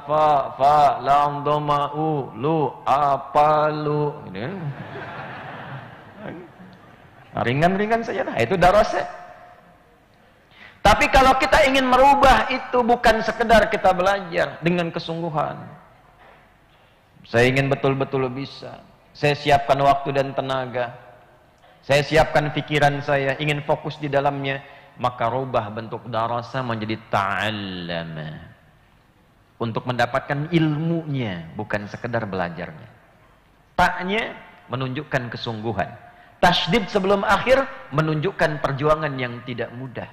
fa lam dhamma lu apalu, ringan-ringan saja lah, itu darasah. Tapi kalau kita ingin merubah itu, bukan sekedar kita belajar dengan kesungguhan. Saya ingin betul-betul bisa, saya siapkan waktu dan tenaga, saya siapkan pikiran saya, ingin fokus di dalamnya, maka rubah bentuk darasa menjadi ta'allama. Untuk mendapatkan ilmunya, bukan sekedar belajarnya. Ta'nya menunjukkan kesungguhan. Tasydid sebelum akhir menunjukkan perjuangan yang tidak mudah.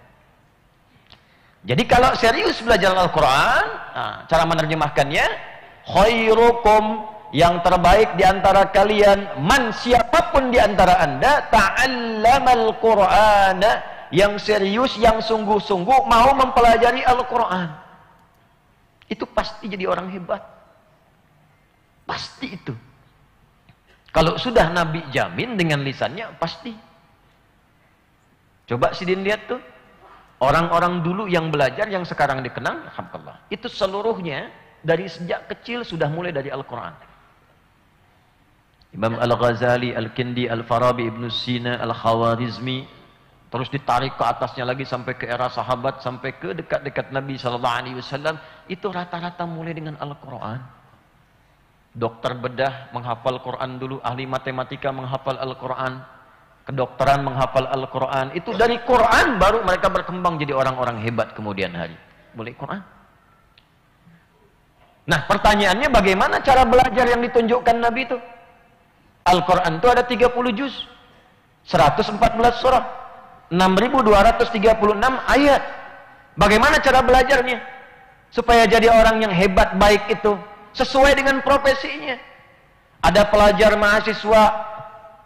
Jadi kalau serius belajar Al-Quran, cara menerjemahkannya, khairukum, yang terbaik di antara kalian, man siapapun di antara anda, ta'allamal Qur'ana, yang serius, yang sungguh-sungguh mau mempelajari Al-Quran. Itu pasti jadi orang hebat. Pasti itu. Kalau sudah Nabi jamin dengan lisannya, pasti. Coba Sidin lihat tuh. Orang-orang dulu yang belajar, yang sekarang dikenal, alhamdulillah. Itu seluruhnya dari sejak kecil sudah mulai dari Al-Quran. Imam Al-Ghazali, Al-Kindi, Al-Farabi, Ibn Sina, Al-Khawarizmi, terus ditarik ke atasnya lagi sampai ke era sahabat, sampai ke dekat-dekat Nabi SAW, itu rata-rata mulai dengan Al-Quran. Dokter bedah menghafal Quran dulu, ahli matematika menghafal Al-Quran, kedokteran menghafal Al-Quran. Itu dari Quran baru mereka berkembang jadi orang-orang hebat kemudian hari. Boleh Quran. Nah, pertanyaannya bagaimana cara belajar yang ditunjukkan Nabi itu? Al-Quran itu ada 30 juz, 114 surah, 6.236 ayat. Bagaimana cara belajarnya? Supaya jadi orang yang hebat baik itu sesuai dengan profesinya. Ada pelajar mahasiswa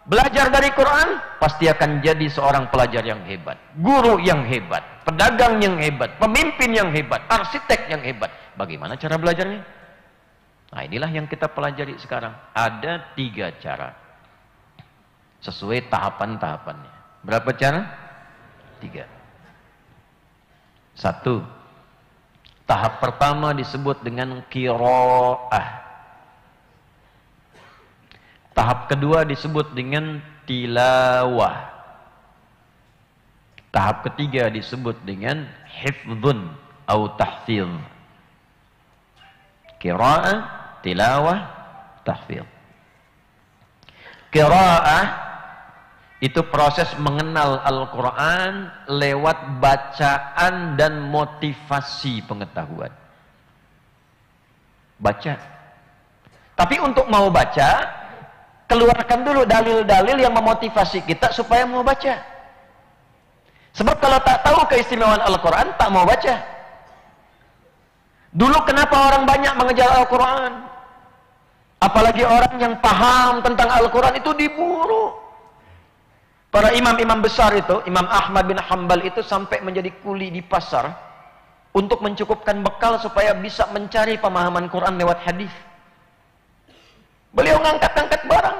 belajar dari Quran, pasti akan jadi seorang pelajar yang hebat, guru yang hebat, pedagang yang hebat, pemimpin yang hebat, arsitek yang hebat. Bagaimana cara belajarnya? Nah, inilah yang kita pelajari sekarang. Ada 3 cara. Sesuai tahapan-tahapannya. Berapa cara? 3. 1. Tahap pertama disebut dengan qiraah. Tahap kedua disebut dengan tilawah. Tahap ketiga disebut dengan hifdzun atau tahfidz. Qiraah, tilawah, tahfidz. Qiraah itu proses mengenal Al-Quran lewat bacaan dan motivasi pengetahuan. Baca. Tapi untuk mau baca, keluarkan dulu dalil-dalil yang memotivasi kita supaya mau baca. Sebab kalau tak tahu keistimewaan Al-Quran, tak mau baca. Dulu kenapa orang banyak mengejar Al-Quran? Apalagi orang yang paham tentang Al-Quran itu diburu. Para imam-imam besar itu, Imam Ahmad bin Hanbal itu sampai menjadi kuli di pasar untuk mencukupkan bekal supaya bisa mencari pemahaman Quran lewat hadis. Beliau ngangkat-ngangkat barang.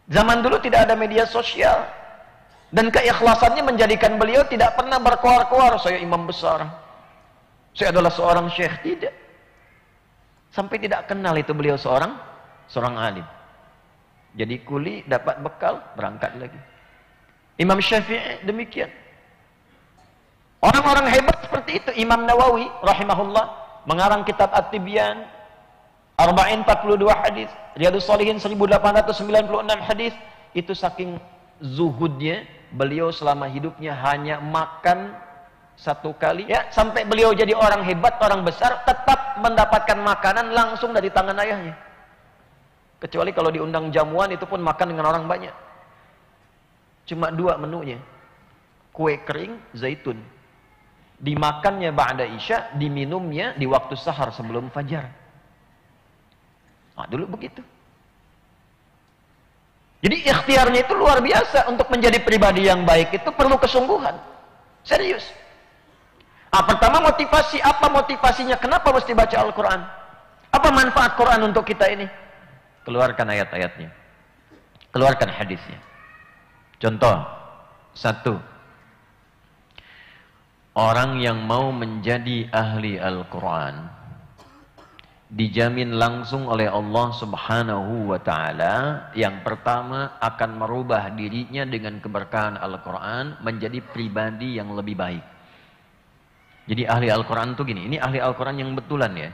Zaman dulu tidak ada media sosial. Dan keikhlasannya menjadikan beliau tidak pernah berkoar-koar, saya imam besar, saya adalah seorang syekh. Tidak. Sampai tidak kenal itu beliau seorang alim. Jadi kuli, dapat bekal, berangkat lagi. Imam Syafi'i demikian. Orang-orang hebat seperti itu. Imam Nawawi rahimahullah mengarang kitab At-Tibyan, Arba'in 42 hadis, Riyadhus Shalihin 1896 hadis. Itu saking zuhudnya, beliau selama hidupnya hanya makan 1 kali, ya, sampai beliau jadi orang hebat, orang besar, tetap mendapatkan makanan langsung dari tangan ayahnya. Kecuali kalau diundang jamuan, itu pun makan dengan orang banyak. Cuma 2 menunya. Kue kering, zaitun. Dimakannya ba'da isya, diminumnya di waktu sahar sebelum fajar. Nah, dulu begitu. Jadi ikhtiarnya itu luar biasa. Untuk menjadi pribadi yang baik itu perlu kesungguhan. Serius. Nah, pertama motivasi. Apa motivasinya? Kenapa mesti baca Al-Quran? Apa manfaat Quran untuk kita ini? Keluarkan ayat-ayatnya. Keluarkan hadisnya. Contoh. 1. Orang yang mau menjadi ahli Al-Quran dijamin langsung oleh Allah Subhanahu wa ta'ala. Yang pertama akan merubah dirinya dengan keberkahan Al-Quran menjadi pribadi yang lebih baik. Jadi ahli Al-Quran itu gini, ini ahli Al-Quran yang betulan ya.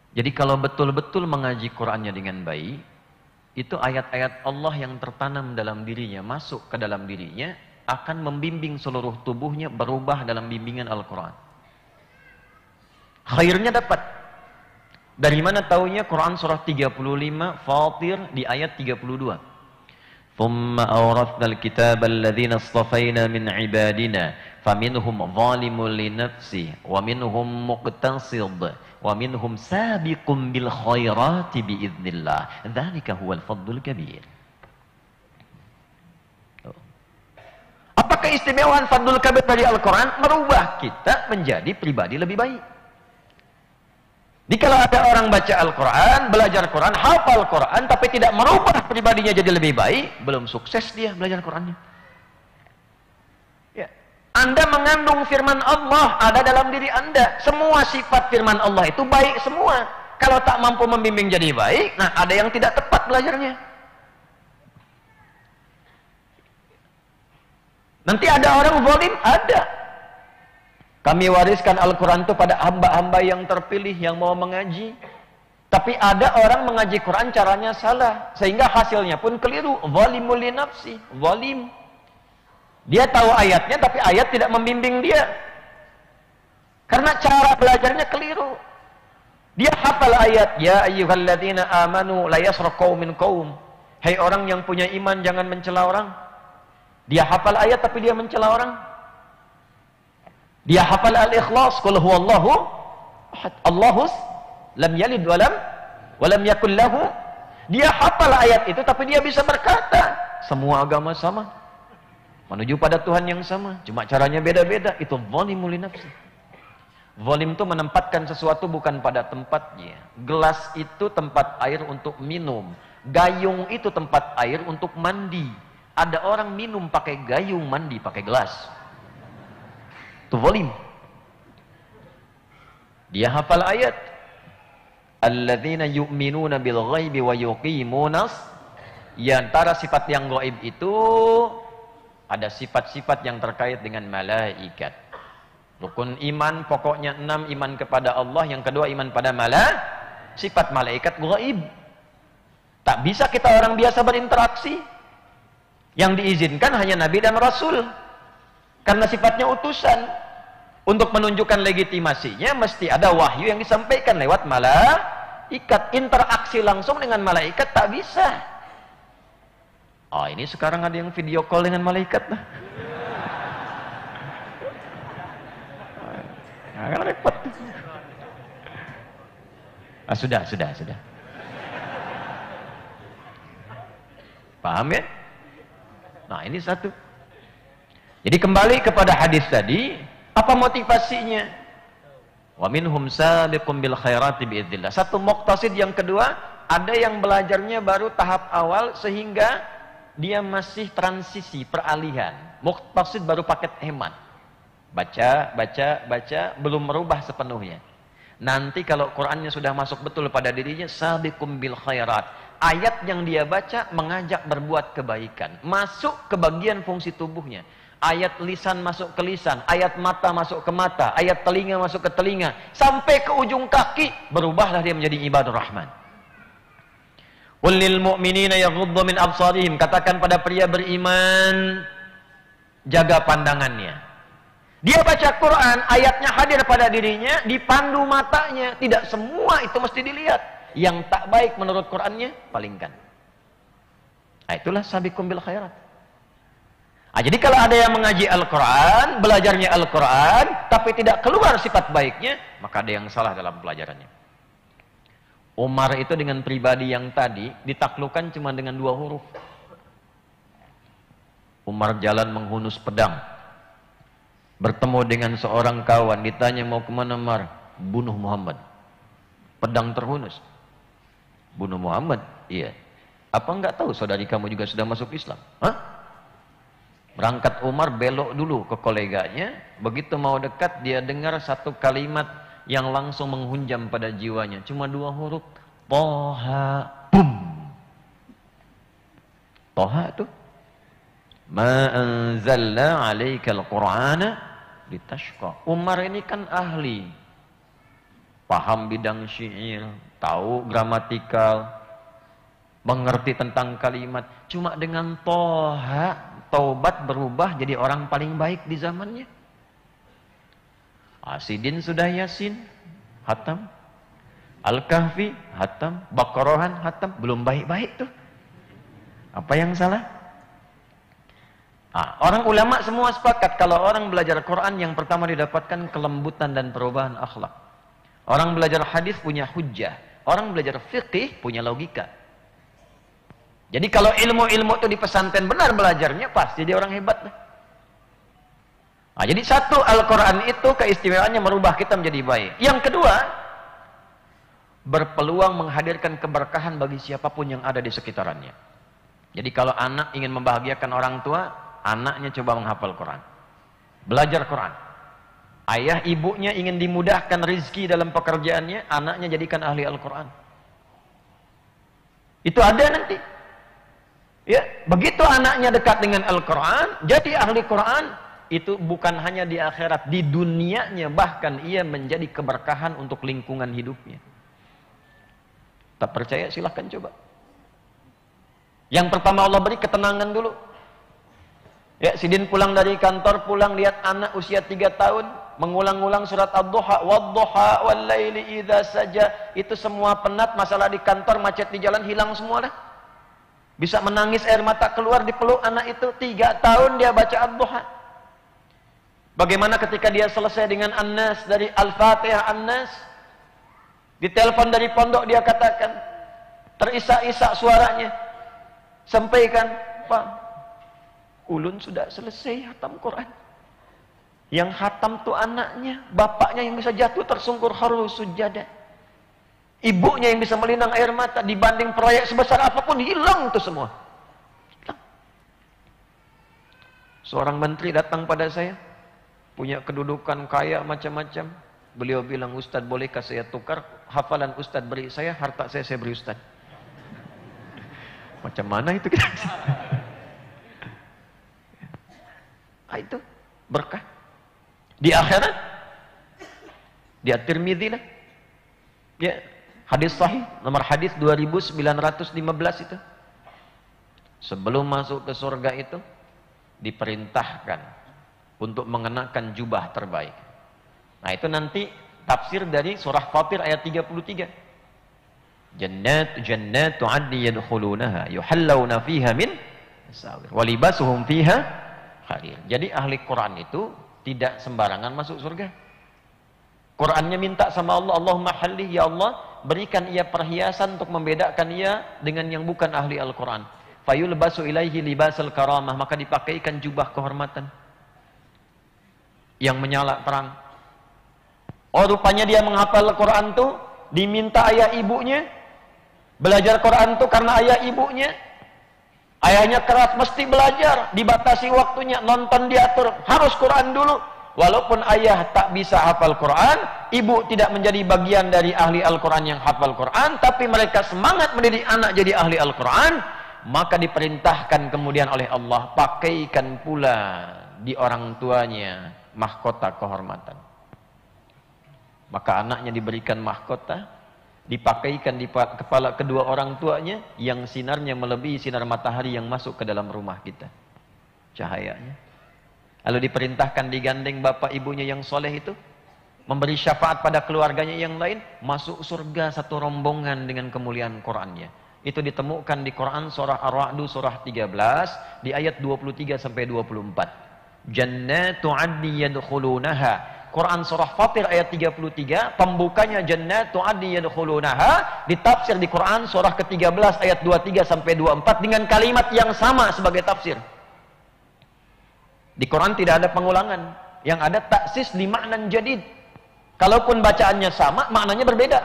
Jadi kalau betul-betul mengaji Qurannya dengan baik, itu ayat-ayat Allah yang tertanam dalam dirinya, masuk ke dalam dirinya, akan membimbing seluruh tubuhnya berubah dalam bimbingan Al-Quran. Khairnya dapat. Dari mana taunya? Quran surah 35 Fatir di ayat 32. ثُمَّ أَوْرَثْنَا الْكِتَابَ الَّذِينَ اصْطَفَيْنَا مِنْ عِبَادِنَا Faminhum zalimul li nafsi wa minhum muqtasid wa minhum sabiqun bil khairati biiznillah. Dzalika huwal fadlul kabir. Apakah keistimewaan Fadlul Kabir dari Al-Quran? Merubah kita menjadi pribadi lebih baik. Jika ada orang baca Al-Quran, belajar Quran, hafal Quran, tapi tidak merubah pribadinya jadi lebih baik, belum sukses dia belajar Qurannya. Ya. Anda mengandung firman Allah ada dalam diri Anda. Semua sifat firman Allah itu baik semua. Kalau tak mampu membimbing jadi baik, nah ada yang tidak tepat belajarnya. Nanti ada orang zalim, ada. Kami wariskan Al-Quran itu pada hamba-hamba yang terpilih yang mau mengaji. Tapi ada orang mengaji Quran caranya salah, sehingga hasilnya pun keliru. Zalimul li nafsi, zalim. Dia tahu ayatnya tapi ayat tidak membimbing dia. Karena cara belajarnya keliru. Dia hafal ayat, ya ayyuhalladzina amanu la yasraq qaumin qaum. Hai orang yang punya iman, jangan mencela orang. Dia hafal ayat tapi dia mencela orang. Dia hafal al-ikhlas, qul huwallahu ahad, Allahus lam yalid walam yakul lahu. Dia hafal ayat itu tapi dia bisa berkata, semua agama sama, menuju pada Tuhan yang sama, cuma caranya beda-beda. Itu zalimul li nafsi. Zalim itu menempatkan sesuatu bukan pada tempatnya. Gelas itu tempat air untuk minum, gayung itu tempat air untuk mandi. Ada orang minum pakai gayung, mandi pakai gelas. Itu zalim. Dia hafal ayat, alladzina yu'minuna bil ghaibi wa yuqimunas. Di antara sifat yang gaib itu ada sifat-sifat yang terkait dengan malaikat. Rukun iman pokoknya 6, iman kepada Allah, yang kedua iman pada sifat malaikat gaib. Tak bisa kita orang biasa berinteraksi. Yang diizinkan hanya Nabi dan Rasul. Karena sifatnya utusan. Untuk menunjukkan legitimasinya mesti ada wahyu yang disampaikan lewat malaikat. Interaksi langsung dengan malaikat tak bisa. Oh, ini sekarang ada yang video call dengan malaikat. Nah, kan repot. Ah, sudah. Paham ya? Nah, ini satu. Jadi kembali kepada hadis tadi, apa motivasinya? Wa minhum sabiqun bil khairati biiznillah. Satu muqtasid, yang kedua, ada yang belajarnya baru tahap awal sehingga dia masih transisi, peralihan. Muqtasid baru paket hemat. Baca, belum merubah sepenuhnya. Nanti kalau Qur'annya sudah masuk betul pada dirinya, sabiqum bil khairat. Ayat yang dia baca mengajak berbuat kebaikan, masuk ke bagian fungsi tubuhnya. Ayat lisan masuk ke lisan, ayat mata masuk ke mata, ayat telinga masuk ke telinga, sampai ke ujung kaki, berubahlah dia menjadi ibadur rahman. Qul lil mu'minina yaghuddu min absarihim, katakan pada pria beriman, jaga pandangannya. Dia baca Quran, ayatnya hadir pada dirinya, dipandu matanya. Tidak semua itu mesti dilihat. Yang tak baik menurut Qurannya, palingkan. Nah, itulah sabiqum bil khairat. Nah, jadi kalau ada yang mengaji Al-Quran, belajarnya Al-Quran, tapi tidak keluar sifat baiknya, maka ada yang salah dalam pelajarannya. Umar itu dengan pribadi yang tadi, ditaklukkan cuma dengan 2 huruf. Umar jalan menghunus pedang. Bertemu dengan seorang kawan, ditanya mau kemana Umar? Bunuh Muhammad. Pedang terhunus. Bunuh Muhammad? Iya. Apa enggak tahu saudari kamu juga sudah masuk Islam? Hah? Berangkat Umar belok dulu ke koleganya. Begitu mau dekat, dia dengar satu kalimat yang langsung menghunjam pada jiwanya. Cuma 2 huruf. Toha. Bum. Toha itu. Ma anzalna alaikal qur'ana litashqa. Umar ini kan ahli, paham bidang syair, tahu gramatikal, mengerti tentang kalimat. Cuma dengan toha, taubat, berubah jadi orang paling baik di zamannya. Asidin sudah Yasin, hatam. Al-Kahfi, hatam. Baqarahan, hatam. Belum baik-baik tuh. Apa yang salah? Orang ulama semua sepakat kalau orang belajar Quran yang pertama didapatkan kelembutan dan perubahan akhlak. Orang belajar hadis punya hujjah. Orang belajar fiqih punya logika. Jadi kalau ilmu-ilmu itu di pesantren benar belajarnya, pasti dia orang hebat. Jadi satu, Al-Quran itu keistimewaannya merubah kita menjadi baik. Yang kedua, berpeluang menghadirkan keberkahan bagi siapapun yang ada di sekitarannya. Jadi kalau anak ingin membahagiakan orang tua, anaknya coba menghafal Quran, belajar Quran. Ayah ibunya ingin dimudahkan rizki dalam pekerjaannya, anaknya jadikan ahli Al-Quran. Itu ada nanti. Ya, begitu anaknya dekat dengan Al-Quran, jadi ahli Quran, itu bukan hanya di akhirat, di dunianya bahkan ia menjadi keberkahan untuk lingkungan hidupnya. Tak percaya silahkan coba. Yang pertama Allah beri ketenangan dulu. Ya, Sidin pulang dari kantor, pulang lihat anak usia 3 tahun mengulang-ulang surat Ad-Duha, wad-duha wal-laili idza saja. Itu semua penat, masalah di kantor, macet di jalan hilang semua dah. Bisa menangis, air mata keluar, dipeluk anak itu. 3 tahun dia baca Ad-Duha. Bagaimana ketika dia selesai dengan An-Nas, dari Al-Fatihah An-Nas, ditelepon dari pondok, dia katakan, terisak-isak suaranya, sampaikan, Pak, ulun sudah selesai hatam Quran. Yang hatam tuh anaknya, bapaknya yang bisa jatuh tersungkur harus sujada, ibunya yang bisa melinang air mata. Dibanding proyek sebesar apapun, hilang tuh semua. Hilang. Seorang menteri datang pada saya, punya kedudukan kaya macam-macam. Beliau bilang, Ustadz bolehkah saya tukar hafalan Ustadz beri saya, harta saya beri Ustadz. Macam mana itu kita? Itu berkah di akhirat. Di At-Tirmidzi lah, ya, hadis sahih nomor hadis 2915 itu, sebelum masuk ke surga itu diperintahkan untuk mengenakan jubah terbaik. Nah, itu nanti tafsir dari surah Fatir ayat 33. Jannatu 'adni yadkhulunaha yuhallawna fiha min asawir wa libasuhum fiha harir. Jadi ahli Quran itu tidak sembarangan masuk surga. Qurannya minta sama Allah, Allahumma halli, ya Allah, berikan ia perhiasan untuk membedakan ia dengan yang bukan ahli Al-Quran. Fayulbasu ilaihi libasal karamah, maka dipakaikan jubah kehormatan yang menyala terang. Oh, rupanya dia menghafal Al-Quran tuh diminta ayah ibunya belajar Quran tuh karena ayah ibunya. Ayahnya keras, mesti belajar, dibatasi waktunya, nonton diatur, harus Quran dulu. Walaupun ayah tak bisa hafal Quran, ibu tidak menjadi bagian dari ahli Al-Quran yang hafal Quran, tapi mereka semangat mendidik anak jadi ahli Al-Quran, maka diperintahkan kemudian oleh Allah, pakaikan pula di orang tuanya mahkota kehormatan. Maka anaknya diberikan mahkota, dipakaikan di kepala kedua orang tuanya yang sinarnya melebihi sinar matahari yang masuk ke dalam rumah kita, cahayanya. Lalu diperintahkan digandeng bapak ibunya yang soleh itu, memberi syafaat pada keluarganya yang lain, masuk surga satu rombongan dengan kemuliaan Qur'annya. Itu ditemukan di Quran surah Ar-Ra'd surah 13 di ayat 23 sampai 24. Jannatu 'adni yadkhulunaha. Quran surah Fatir ayat 33, pembukanya Jannatu 'adni yadkhulunaha, ditafsir di Quran surah ke-13 ayat 23 sampai 24 dengan kalimat yang sama sebagai tafsir. Di Quran tidak ada pengulangan, yang ada taksis li ma'nan jadid. Kalaupun bacaannya sama, maknanya berbeda.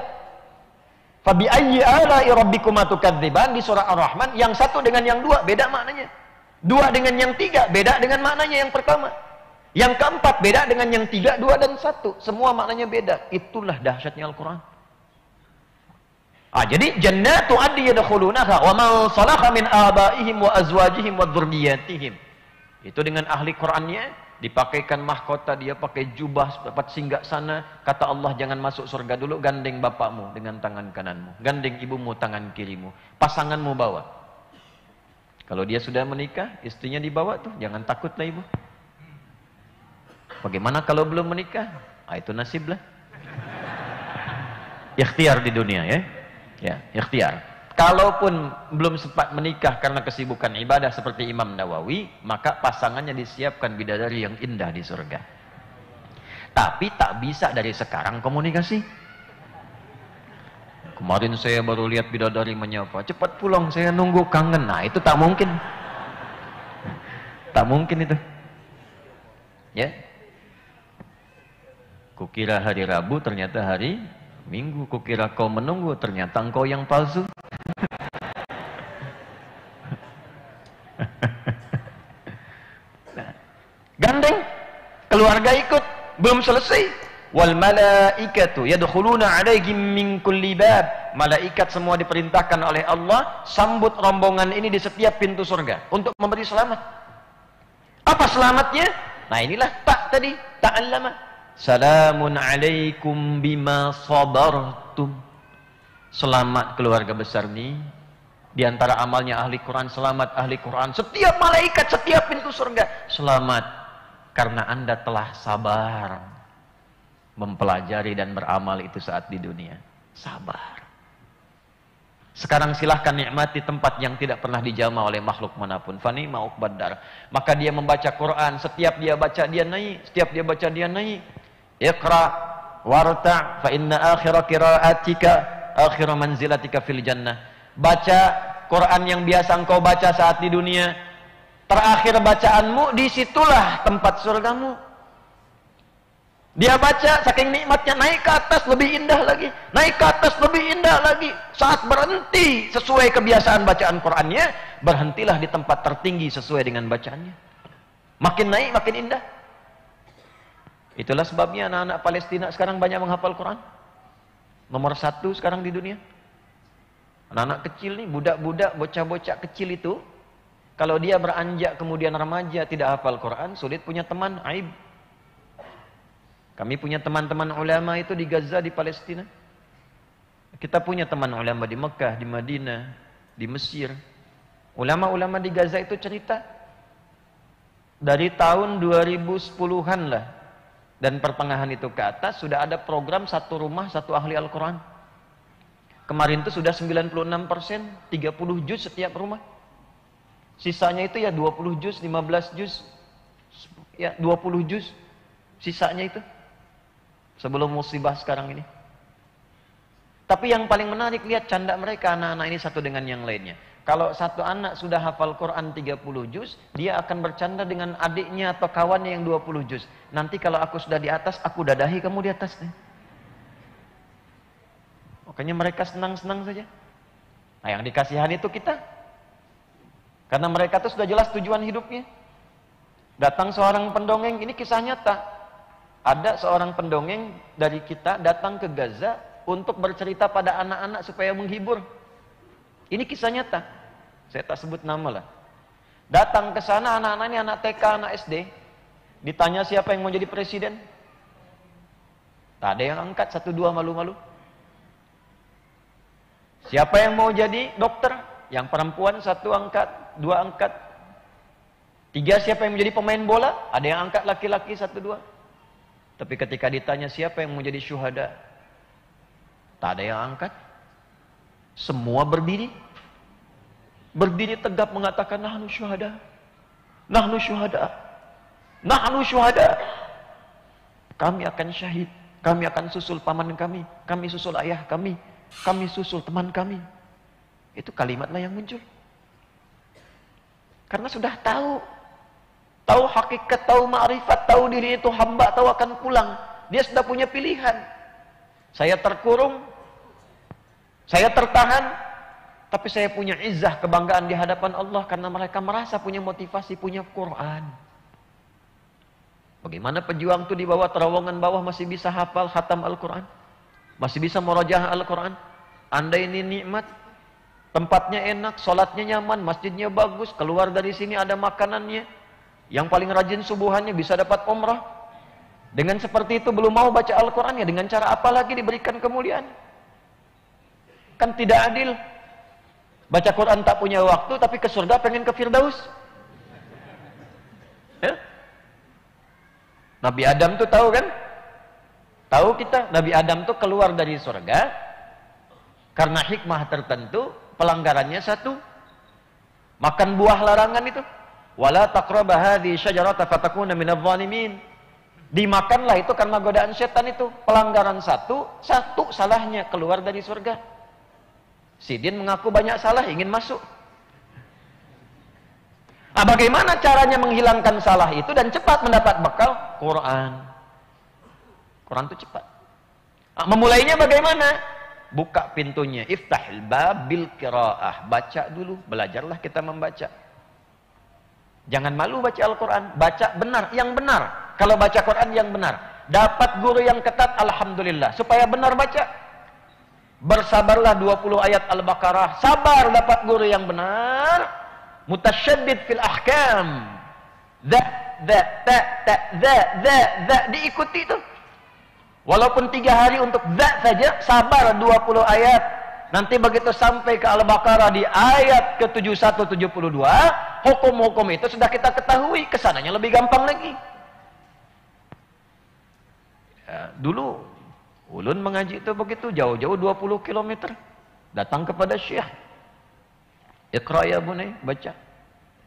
Fabi ayyi ala'i rabbikuma tukadziban di surah Ar-Rahman, yang satu dengan yang dua beda maknanya. Dua dengan yang tiga beda dengan maknanya yang pertama. Yang keempat beda dengan yang tiga, dua, dan satu. Semua maknanya beda. Itulah dahsyatnya Al-Quran. Jadi jannatu 'adni yadkhulunaha wa man salaha min abaihim wa azwajihim wa dzurriyyatihim. Itu dengan ahli Qurannya dipakaikan mahkota, dia pakai jubah, dapat singgah sana. Kata Allah, jangan masuk surga dulu, gandeng bapakmu dengan tangan kananmu, gandeng ibumu tangan kirimu, pasanganmu bawa. Kalau dia sudah menikah, istrinya dibawa tuh, jangan takutlah ibu. Bagaimana kalau belum menikah? Itu nasib lah. Ikhtiar di dunia ya. Ya, ikhtiar. kalaupun belum sempat menikah karena kesibukan ibadah seperti Imam Nawawi, maka pasangannya disiapkan bidadari yang indah di surga. Tapi tak bisa dari sekarang komunikasi. Kemarin saya baru lihat bidadari menyapa, cepat pulang saya nunggu kangen. Nah itu tak mungkin. Tak mungkin itu. Ya. Kukira hari Rabu ternyata hari Minggu. Kukira kau menunggu ternyata engkau yang palsu. Nah, gandeng, keluarga ikut, belum selesai. Wal malaikatu yadkhuluna 'alaihim min kulli bab. Malaikat semua diperintahkan oleh Allah sambut rombongan ini di setiap pintu surga untuk memberi selamat. Apa selamatnya? Nah inilah tak tadi, ta'allama. Salamun alaikum bima sabartum. Selamat keluarga besar nih. Di antara amalnya ahli Quran, selamat ahli Quran. Setiap malaikat, setiap pintu surga, selamat karena Anda telah sabar mempelajari dan beramal itu saat di dunia. Sabar. Sekarang silahkan nikmati tempat yang tidak pernah dijamah oleh makhluk manapun. Fani ma'uk badar. Maka dia membaca Quran. Setiap dia baca dia naik. Setiap dia baca dia naik. Iqra warta' fa inna akhira qira'atika akhira manzilatika fil jannah. Baca Quran yang biasa engkau baca saat di dunia. Terakhir bacaanmu, disitulah tempat surgamu. Dia baca, saking nikmatnya, naik ke atas lebih indah lagi, naik ke atas lebih indah lagi. Saat berhenti sesuai kebiasaan bacaan Qurannya, berhentilah di tempat tertinggi sesuai dengan bacaannya. Makin naik makin indah. Itulah sebabnya anak-anak Palestina sekarang banyak menghafal Quran. Nomor 1 sekarang di dunia. Anak-anak kecil nih, budak-budak, bocah-bocah kecil itu, kalau dia beranjak kemudian remaja tidak hafal Quran, sulit punya teman, aib. Kami punya teman-teman ulama itu di Gaza, di Palestina. Kita punya teman ulama di Mekah, di Madinah, di Mesir. Ulama-ulama di Gaza itu cerita dari tahun 2010-an lah, dan pertengahan itu ke atas sudah ada program satu rumah satu ahli Al-Quran. Kemarin itu sudah 96%, 30 juz setiap rumah. Sisanya itu ya 20 juz, 15 juz, ya 20 juz. Sisanya itu sebelum musibah sekarang ini. Tapi yang paling menarik, lihat canda mereka anak-anak ini satu dengan yang lainnya. Kalau satu anak sudah hafal Quran 30 juz, dia akan bercanda dengan adiknya atau kawannya yang 20 juz. Nanti kalau aku sudah di atas, aku dadahi kamu di atas nih. Makanya mereka senang-senang saja. Nah yang dikasihan itu kita. Karena mereka itu sudah jelas tujuan hidupnya. Datang seorang pendongeng, ini kisah nyata. Ada seorang pendongeng dari kita datang ke Gaza untuk bercerita pada anak-anak supaya menghibur. Ini kisah nyata. Saya tak sebut nama lah. Datang ke sana anak-anak ini anak TK, anak SD. Ditanya siapa yang mau jadi presiden. Tak ada yang angkat, 1, 2 malu-malu. Siapa yang mau jadi dokter? Yang perempuan 1 angkat, 2 angkat. 3 siapa yang menjadi pemain bola? Ada yang angkat laki-laki 1, 2. Tapi ketika ditanya siapa yang mau jadi syuhada, tak ada yang angkat. Semua berdiri. Berdiri tegap mengatakan nahnu syuhada. Nahnu syuhada. Nahnu syuhada. Kami akan syahid. Kami akan susul paman kami. Kami susul ayah kami. Kami susul teman kami. Itu kalimatlah yang muncul. Karena sudah tahu. Tahu hakikat, tahu ma'rifat, tahu diri itu hamba, tahu akan pulang. Dia sudah punya pilihan. Saya terkurung, saya tertahan, tapi saya punya izzah, kebanggaan di hadapan Allah karena mereka merasa punya motivasi, punya Quran. Bagaimana pejuang itu di bawah terowongan bawah masih bisa hafal khatam Al-Quran, masih bisa murajaah Al-Quran. Anda ini nikmat, tempatnya enak, sholatnya nyaman, masjidnya bagus, keluar dari sini ada makanannya. Yang paling rajin subuhannya bisa dapat umrah. Dengan seperti itu belum mau baca Al-Quran, ya dengan cara apa lagi diberikan kemuliaan? Kan tidak adil. Baca Quran tak punya waktu, tapi ke surga pengen ke Firdaus. Ya? Nabi Adam tuh tahu kan? Tahu kita, Nabi Adam tuh keluar dari surga karena hikmah tertentu, pelanggarannya 1. Makan buah larangan itu. Wala taqraba hadhihi syajarata fatakuna minadh dhalimin. Dimakanlah itu karena godaan setan itu. Pelanggaran 1 salahnya keluar dari surga. Sidin mengaku banyak salah, ingin masuk. Nah, bagaimana caranya menghilangkan salah itu dan cepat mendapat bekal? Quran. Quran itu cepat. Nah, memulainya bagaimana? Buka pintunya. Iftahil bab bil qiraah. Baca dulu. Belajarlah kita membaca. Jangan malu baca Al-Quran. Baca benar. Yang benar. Kalau baca Quran yang benar. Dapat guru yang ketat, alhamdulillah. Supaya benar baca. Bersabarlah 20 ayat Al-Baqarah. Sabar dapat guru yang benar. Mutasyaddid fil ahkam. Diikuti itu. Walaupun 3 hari untuk saja, sabar 20 ayat. Nanti begitu sampai ke Al-Baqarah di ayat ke-71 72, hukum-hukum itu sudah kita ketahui, kesananya lebih gampang lagi. Ya, dulu ulun mengaji itu begitu jauh-jauh 20 km. Datang kepada Syekh. Iqra ya bunai, baca.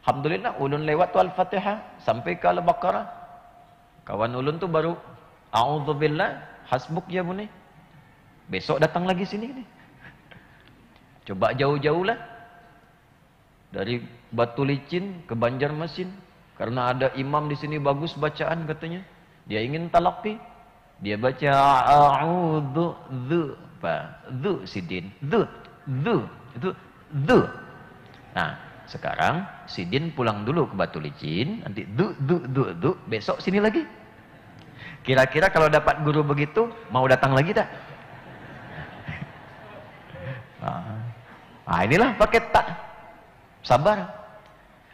Alhamdulillah ulun lewat Al-Fatihah sampai ke Al-Baqarah. Kawan ulun tuh baru a'udzubillah, hasbuk ya bunai. Besok datang lagi sini nih. Coba jauh-jauh lah. Dari Batu Licin ke Banjarmasin. Karena ada imam di sini bagus bacaan katanya. Dia ingin talaqi. Dia baca a'udzu dzu sidin. Dzu itu dzu. Nah, sekarang sidin pulang dulu ke Batu Licin, nanti dzu besok sini lagi. Kira-kira kalau dapat guru begitu mau datang lagi tak? Nah, inilah paket tak sabar.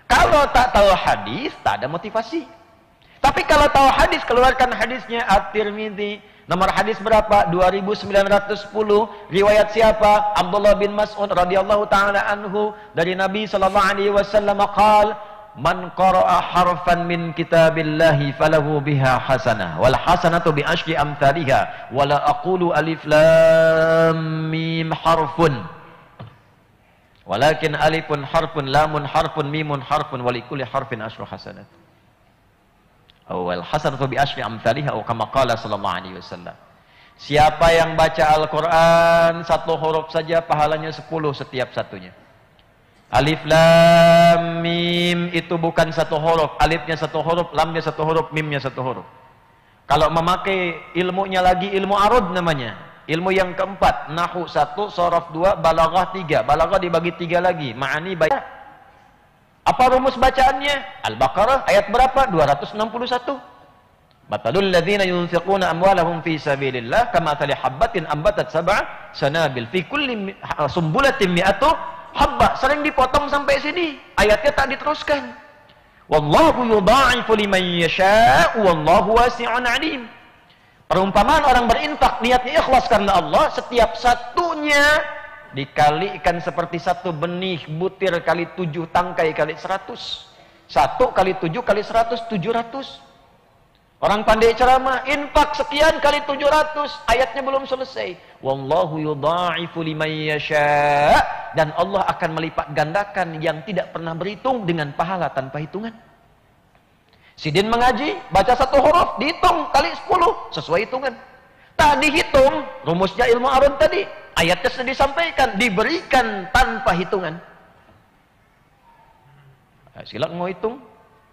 Kalau tak tahu hadis, tak ada motivasi. Tapi kalau tahu hadis, keluarkan hadisnya. At-Tirmidzi, nomor hadis berapa? 2910. Riwayat siapa? Abdullah bin Mas'ud radhiyallahu taala anhu, dari Nabi sallallahu alaihi wasallam qaal, man qara'a harfan min kitabillahi falahu biha hasanah wal hasanatu bi asyri amsalha wala aqulu alif lam mim harfun walakin alifun harfun lamun harfun mimun harfun wa likulli harfin asyru hasanat. Wal hasanatu bi asyri amsalha atau kama qala sallallahu alaihi wasallam. Siapa yang baca Al-Qur'an 1 huruf saja pahalanya 10 setiap satunya. Alif lam mim itu bukan 1 huruf, alifnya 1 huruf, lamnya 1 huruf, mimnya 1 huruf. Kalau memakai ilmunya lagi ilmu arud namanya. Ilmu yang keempat, nahwu 1, sharaf 2, balaghah 3. Balaghah dibagi 3 lagi, ma'ani baca. Apa rumus bacaannya? Al-Baqarah ayat berapa? 261. Matalul ladzina yunfiquna amwalahum fi sabilillah kamathali habbatin ambatat sab'a sanabil fi kulli sumbulatin mi'atu habba. Sering dipotong sampai sini. Ayatnya tak diteruskan. Wallahu yudha'ifu liman yasha' wallahu wasi'un 'alim. Perumpamaan orang berinfak niatnya ikhlas karena Allah, setiap satunya dikalikan seperti 1 benih butir kali 7 tangkai kali 100. 1 kali 7 kali 100, 700. Orang pandai ceramah, infak sekian kali 700. Ayatnya belum selesai. Wallahu yudha'ifu liman yasha'. Dan Allah akan melipat gandakan yang tidak pernah berhitung dengan pahala tanpa hitungan. Sidin mengaji, baca 1 huruf, dihitung kali 10, sesuai hitungan. Tak dihitung, rumusnya ilmu arud tadi. Ayatnya sudah disampaikan, diberikan tanpa hitungan. Nah, silakan mau hitung.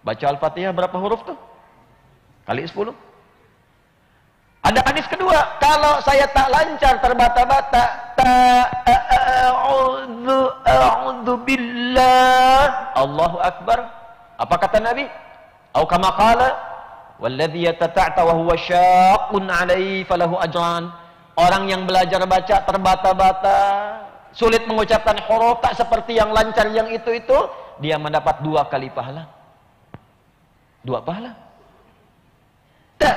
Baca Al-Fatihah berapa huruf tuh? Kali 10. Ada hadis kedua, kalau saya tak lancar terbata-bata, a'udzu billah, Allahu akbar. Apa kata Nabi? Atau kama qala, walladzi yatata'ta wa huwa syaqqun 'alaihi falahu ajran. Orang yang belajar baca terbata-bata, sulit mengucapkan huruf, tak seperti yang lancar yang itu, dia mendapat 2 kali pahala. 2 pahala. Tak.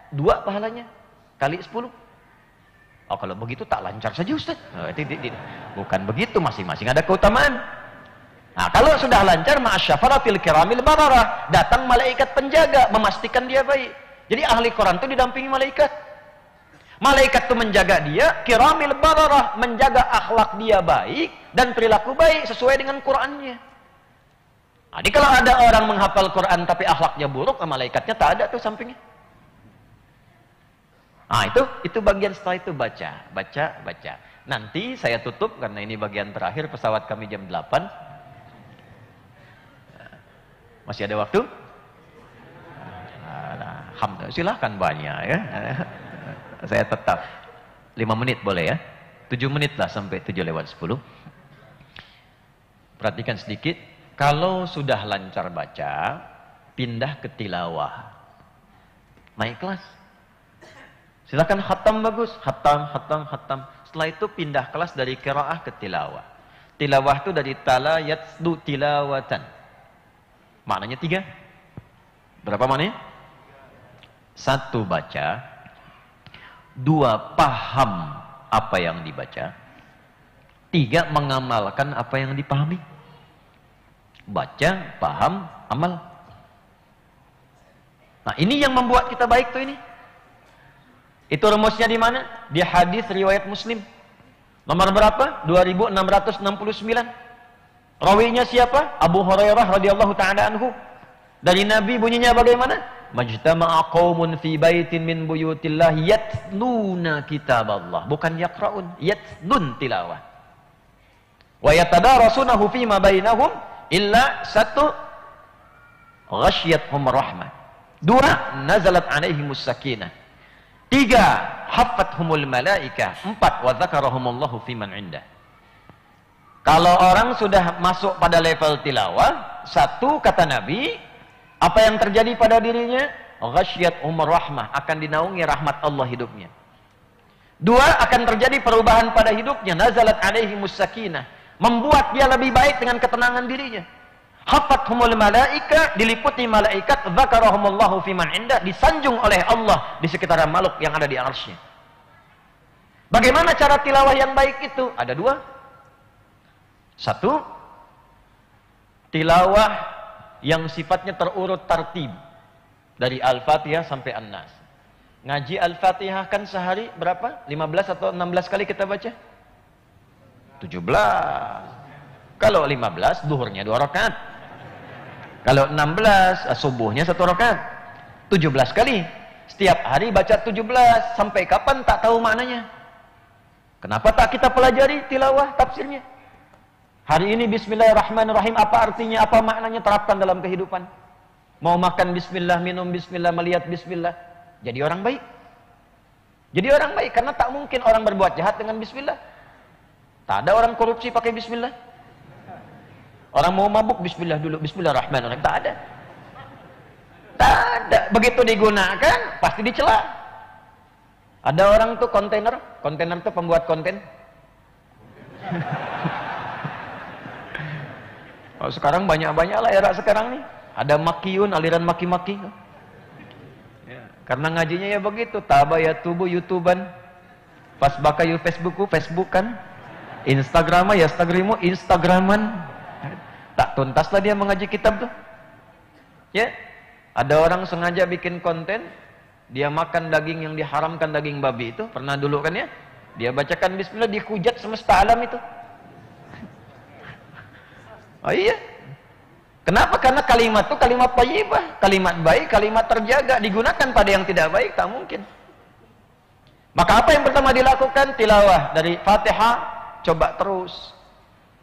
2 pahalanya kali 10. Oh, kalau begitu tak lancar saja Ustaz. Oh, bukan begitu, masing-masing ada keutamaan. Nah, kalau sudah lancar, ma'asyafaratil kiramil bararah, datang malaikat penjaga memastikan dia baik. Jadi ahli Quran itu didampingi malaikat. Malaikat itu menjaga dia, kiramil bararah, menjaga akhlak dia baik dan perilaku baik sesuai dengan Qur'annya. Jadi kalau ada orang menghafal Quran tapi akhlaknya buruk, malaikatnya tak ada tuh sampingnya. Nah, itu bagian setelah itu baca. Nanti saya tutup karena ini bagian terakhir, pesawat kami jam 8. Masih ada waktu? Alhamdulillah, silahkan banyak ya. Saya tetap 5 menit boleh ya? 7 menit lah sampai 7:10. Perhatikan sedikit. Kalau sudah lancar baca, pindah ke tilawah. Naik kelas. Silakan khatam bagus. Khatam. Setelah itu pindah kelas dari qiraah ke tilawah. Tilawah itu dari tala yatsdu tilawatan. Maknanya 3. Berapa maknanya? 1 baca. 2 paham apa yang dibaca. 3 mengamalkan apa yang dipahami. Baca, paham, amal. Nah, ini yang membuat kita baik tuh ini. Itu rumusnya di mana? Di hadis riwayat Muslim. Nomor berapa? 2669. Rawinya siapa? Abu Hurairah radhiyallahu taala anhu. Dari Nabi bunyinya bagaimana? Majtama'a qaumun fi baitin min buyutillah yatluna kitaballah. Bukan yaqra'un, yatlun tilawah. Wa yatadarasunahu fima bainahum illa 1 ghasyiyatuhum rahmah. 2 nazalat alaihimus sakinah. 3 haffathumul malaikah. 4 wa dzakarahumullahu fiman indah. Kalau orang sudah masuk pada level tilawah, 1 kata Nabi, apa yang terjadi pada dirinya? Ghasyiyatuhum rahmah, akan dinaungi rahmat Allah hidupnya. 2 akan terjadi perubahan pada hidupnya, nazalat alaihimus sakinah, membuat dia lebih baik dengan ketenangan dirinya. Hafathumul malaika, diliputi malaikat, dzakarahumullahu fiman indah, disanjung oleh Allah di sekitaran makhluk yang ada di arsy-Nya. Bagaimana cara tilawah yang baik itu? Ada 2. 1, tilawah yang sifatnya terurut tartib dari Al-Fatihah sampai An-Nas. Ngaji Al-Fatihah kan sehari berapa? 15 atau 16 kali kita baca? 17. Kalau 15 duhurnya 2 rakaat. Kalau 16 subuhnya 1 rakaat. 17 kali. Setiap hari baca 17. Sampai kapan tak tahu maknanya. Kenapa tak kita pelajari tilawah tafsirnya? Hari ini bismillahirrahmanirrahim, apa artinya, apa maknanya, terapkan dalam kehidupan. Mau makan bismillah, minum bismillah, melihat bismillah. Jadi orang baik. Jadi orang baik karena tak mungkin orang berbuat jahat dengan bismillah. Tak ada orang korupsi pakai bismillah. Orang mau mabuk bismillah dulu, bismillahirrahmanirrahim, tak ada. Tak ada. Begitu digunakan pasti dicela. Ada orang tuh kontainer tuh pembuat konten. Oh, sekarang banyak-banyak lah era sekarang nih. Ada makiyun, aliran maki-maki. Ya, karena ngajinya ya begitu. Tabaya tubuh YouTubean. Pas bakayu Facebookan. Instagrama ya Instagraman. Tak tuntaslah dia mengaji kitab tuh. Ya. Ada orang sengaja bikin konten. Dia makan daging yang diharamkan, daging babi itu. Pernah dulu kan ya? Dia bacakan bismillah, dihujat semesta alam itu. Oh iya. Kenapa? Karena kalimat itu kalimat thayyibah, kalimat baik, kalimat terjaga, digunakan pada yang tidak baik tak mungkin. Maka apa yang pertama dilakukan? Tilawah dari Fatihah, coba terus.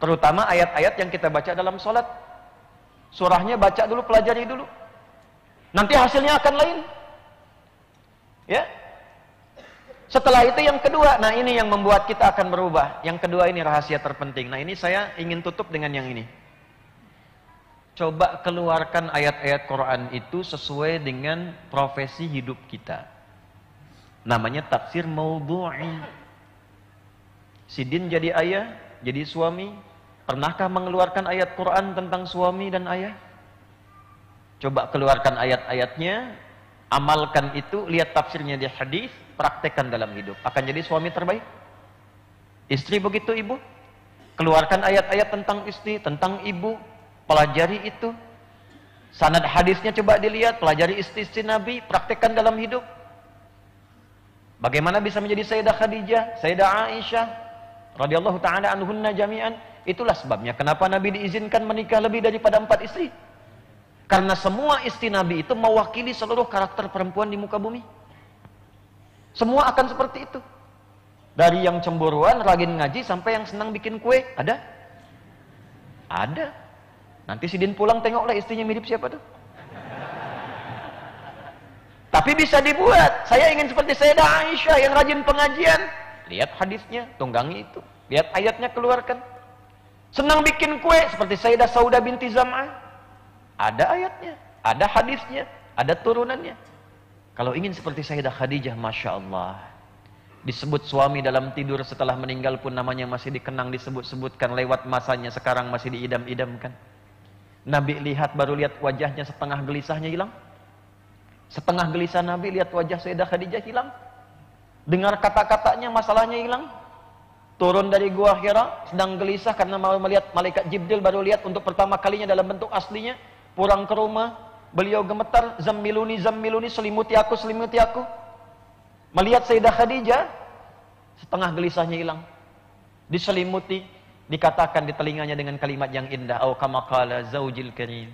Terutama ayat-ayat yang kita baca dalam sholat. Surahnya baca dulu, pelajari dulu. Nanti hasilnya akan lain. Ya. Setelah itu yang kedua, nah ini yang membuat kita akan berubah. Yang kedua ini rahasia terpenting. Nah ini saya ingin tutup dengan yang ini. Coba keluarkan ayat-ayat Quran itu sesuai dengan profesi hidup kita. Namanya tafsir maudhu'i. Sidin jadi ayah, jadi suami. Pernahkah mengeluarkan ayat Quran tentang suami dan ayah? Coba keluarkan ayat-ayatnya, amalkan itu, lihat tafsirnya di hadis, praktekkan dalam hidup. Akan jadi suami terbaik. Istri begitu ibu. Keluarkan ayat-ayat tentang istri, tentang ibu. Pelajari itu. Sanad hadisnya coba dilihat, pelajari istri-istri Nabi, praktekkan dalam hidup. Bagaimana bisa menjadi Sayyidah Khadijah, Sayyidah Aisyah radhiyallahu taala anhunna jami'an? Itulah sebabnya kenapa Nabi diizinkan menikah lebih daripada 4 istri. Karena semua istri Nabi itu mewakili seluruh karakter perempuan di muka bumi. Semua akan seperti itu. Dari yang cemburuan, rajin ngaji, sampai yang senang bikin kue. Ada? Ada. Nanti si Din pulang tengoklah istrinya mirip siapa tuh. Tapi bisa dibuat. Saya ingin seperti Sayyidah Aisyah yang rajin pengajian. Lihat hadisnya, tunggangi itu. Lihat ayatnya, keluarkan. Senang bikin kue seperti Sayyidah Saudah binti Zam'ah. Ada ayatnya, ada hadisnya, ada turunannya. Kalau ingin seperti Sayyidah Khadijah, Masya Allah, disebut suami dalam tidur setelah meninggal pun namanya masih dikenang, disebut-sebutkan, lewat masanya sekarang masih diidam-idamkan. Nabi lihat, baru lihat wajahnya setengah gelisahnya hilang. Setengah gelisah Nabi lihat wajah Sayyidah Khadijah hilang. Dengar kata-katanya masalahnya hilang. Turun dari gua Hira sedang gelisah karena mau melihat malaikat Jibril, baru lihat untuk pertama kalinya dalam bentuk aslinya. Pulang ke rumah, beliau gemetar, zammiluni, zammiluni, selimuti aku, selimuti aku. Melihat Sayyidah Khadijah, setengah gelisahnya hilang. Diselimuti, dikatakan di telinganya dengan kalimat yang indah, au kama qala zaujil karim,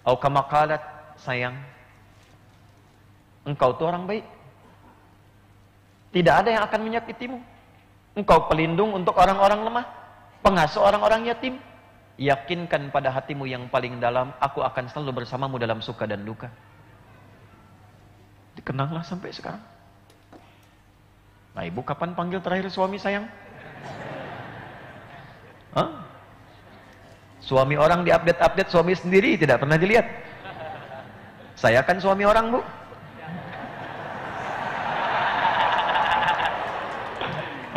au kama qalat, sayang, engkau tuh orang baik, tidak ada yang akan menyakitimu, engkau pelindung untuk orang-orang lemah, pengasuh orang-orang yatim. Yakinkan pada hatimu yang paling dalam, aku akan selalu bersamamu dalam suka dan duka. Dikenanglah sampai sekarang. Nah, ibu kapan panggil terakhir suami sayang? Hah? Suami orang diupdate-update, suami sendiri tidak pernah dilihat. Saya kan suami orang, Bu.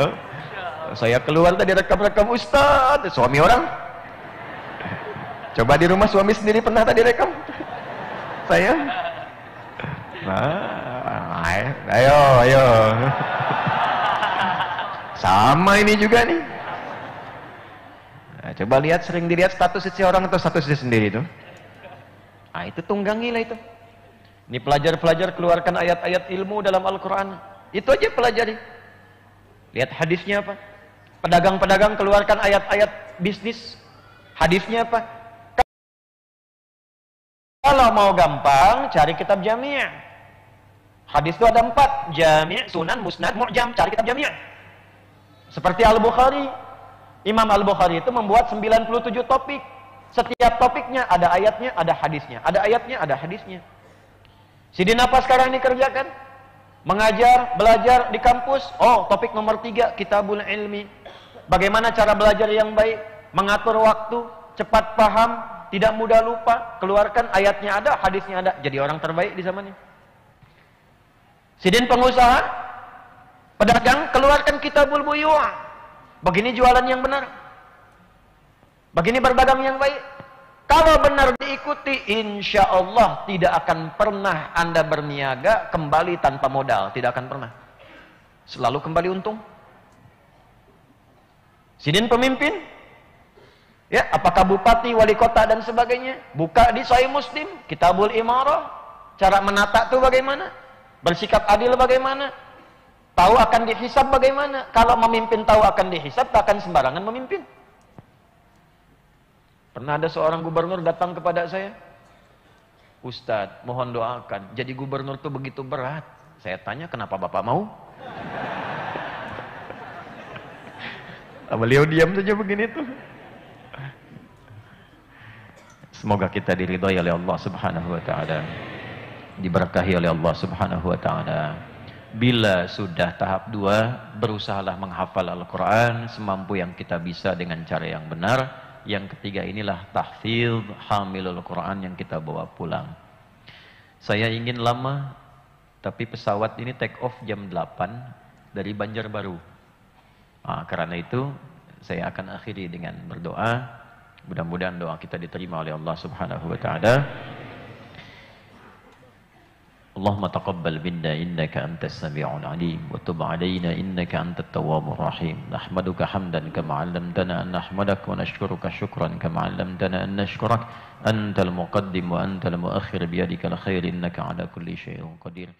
Hah? Saya keluar tadi rekam-rekam Ustadz, suami orang. Coba di rumah suami sendiri pernah tadi rekam? Saya? Nah, ayo. Sama ini juga nih. Nah, coba lihat, sering dilihat status istri orang atau status istri sendiri itu. Nah, itu tunggangilah itu. Ini pelajar-pelajar keluarkan ayat-ayat ilmu dalam Al-Quran. Itu aja pelajari. Lihat hadisnya apa. Pedagang-pedagang keluarkan ayat-ayat bisnis. Hadisnya apa. Kalau mau gampang, cari kitab jami'. Hadis itu ada 4. Jami', sunan, musnad, mu'jam. Cari kitab jami'. Seperti Al-Bukhari. Imam Al-Bukhari itu membuat 97 topik. Setiap topiknya ada ayatnya, ada hadisnya. Ada ayatnya, ada hadisnya. Sidin apa sekarang dikerjakan? Mengajar, belajar di kampus. Oh, topik nomor 3, Kitabul Ilmi. Bagaimana cara belajar yang baik? Mengatur waktu, cepat paham, tidak mudah lupa. Keluarkan ayatnya ada, hadisnya ada. Jadi orang terbaik di zamannya. Sidin pengusaha, pedagang, keluarkan Kitabul Buyu'. Begini jualan yang benar. Begini berdagang yang baik. Kalau benar diikuti, insya Allah tidak akan pernah Anda berniaga kembali tanpa modal. Tidak akan pernah. Selalu kembali untung. Sidin pemimpin. Ya, apakah bupati, wali kota dan sebagainya? Buka di Sahih Muslim, Kitabul Imarah. Cara menata itu bagaimana? Bersikap adil bagaimana? Tahu akan dihisab bagaimana? Kalau memimpin tahu akan dihisab, tak akan sembarangan memimpin. Pernah ada seorang gubernur datang kepada saya, Ustadz, mohon doakan. Jadi gubernur itu begitu berat. Saya tanya, kenapa Bapak mau? Beliau diam saja begini tuh. Semoga kita diridhai oleh Allah Subhanahu wa taala, diberkahi oleh Allah Subhanahu wa taala. Bila sudah tahap 2, berusahalah menghafal Al-Qur'an semampu yang kita bisa dengan cara yang benar. Yang ketiga inilah tahfidz hamilul Qur'an yang kita bawa pulang. Saya ingin lama, tapi pesawat ini take off jam 8 dari Banjarbaru. Karena itu saya akan akhiri dengan berdoa. Mudah-mudahan doa kita diterima oleh Allah Subhanahu wa taala. Allahumma taqabbal minna innaka antas sami'ul alim wa tub 'alaina innaka antat tawwabur rahim. Nahmaduka hamdan kama 'allamtana an nahmadaka wa nashkuruka syukran kama 'allamtana an nashkurak. Antal muqaddim wa antal muakhir biyadikal khair innaka 'ala kulli syai'in qadir.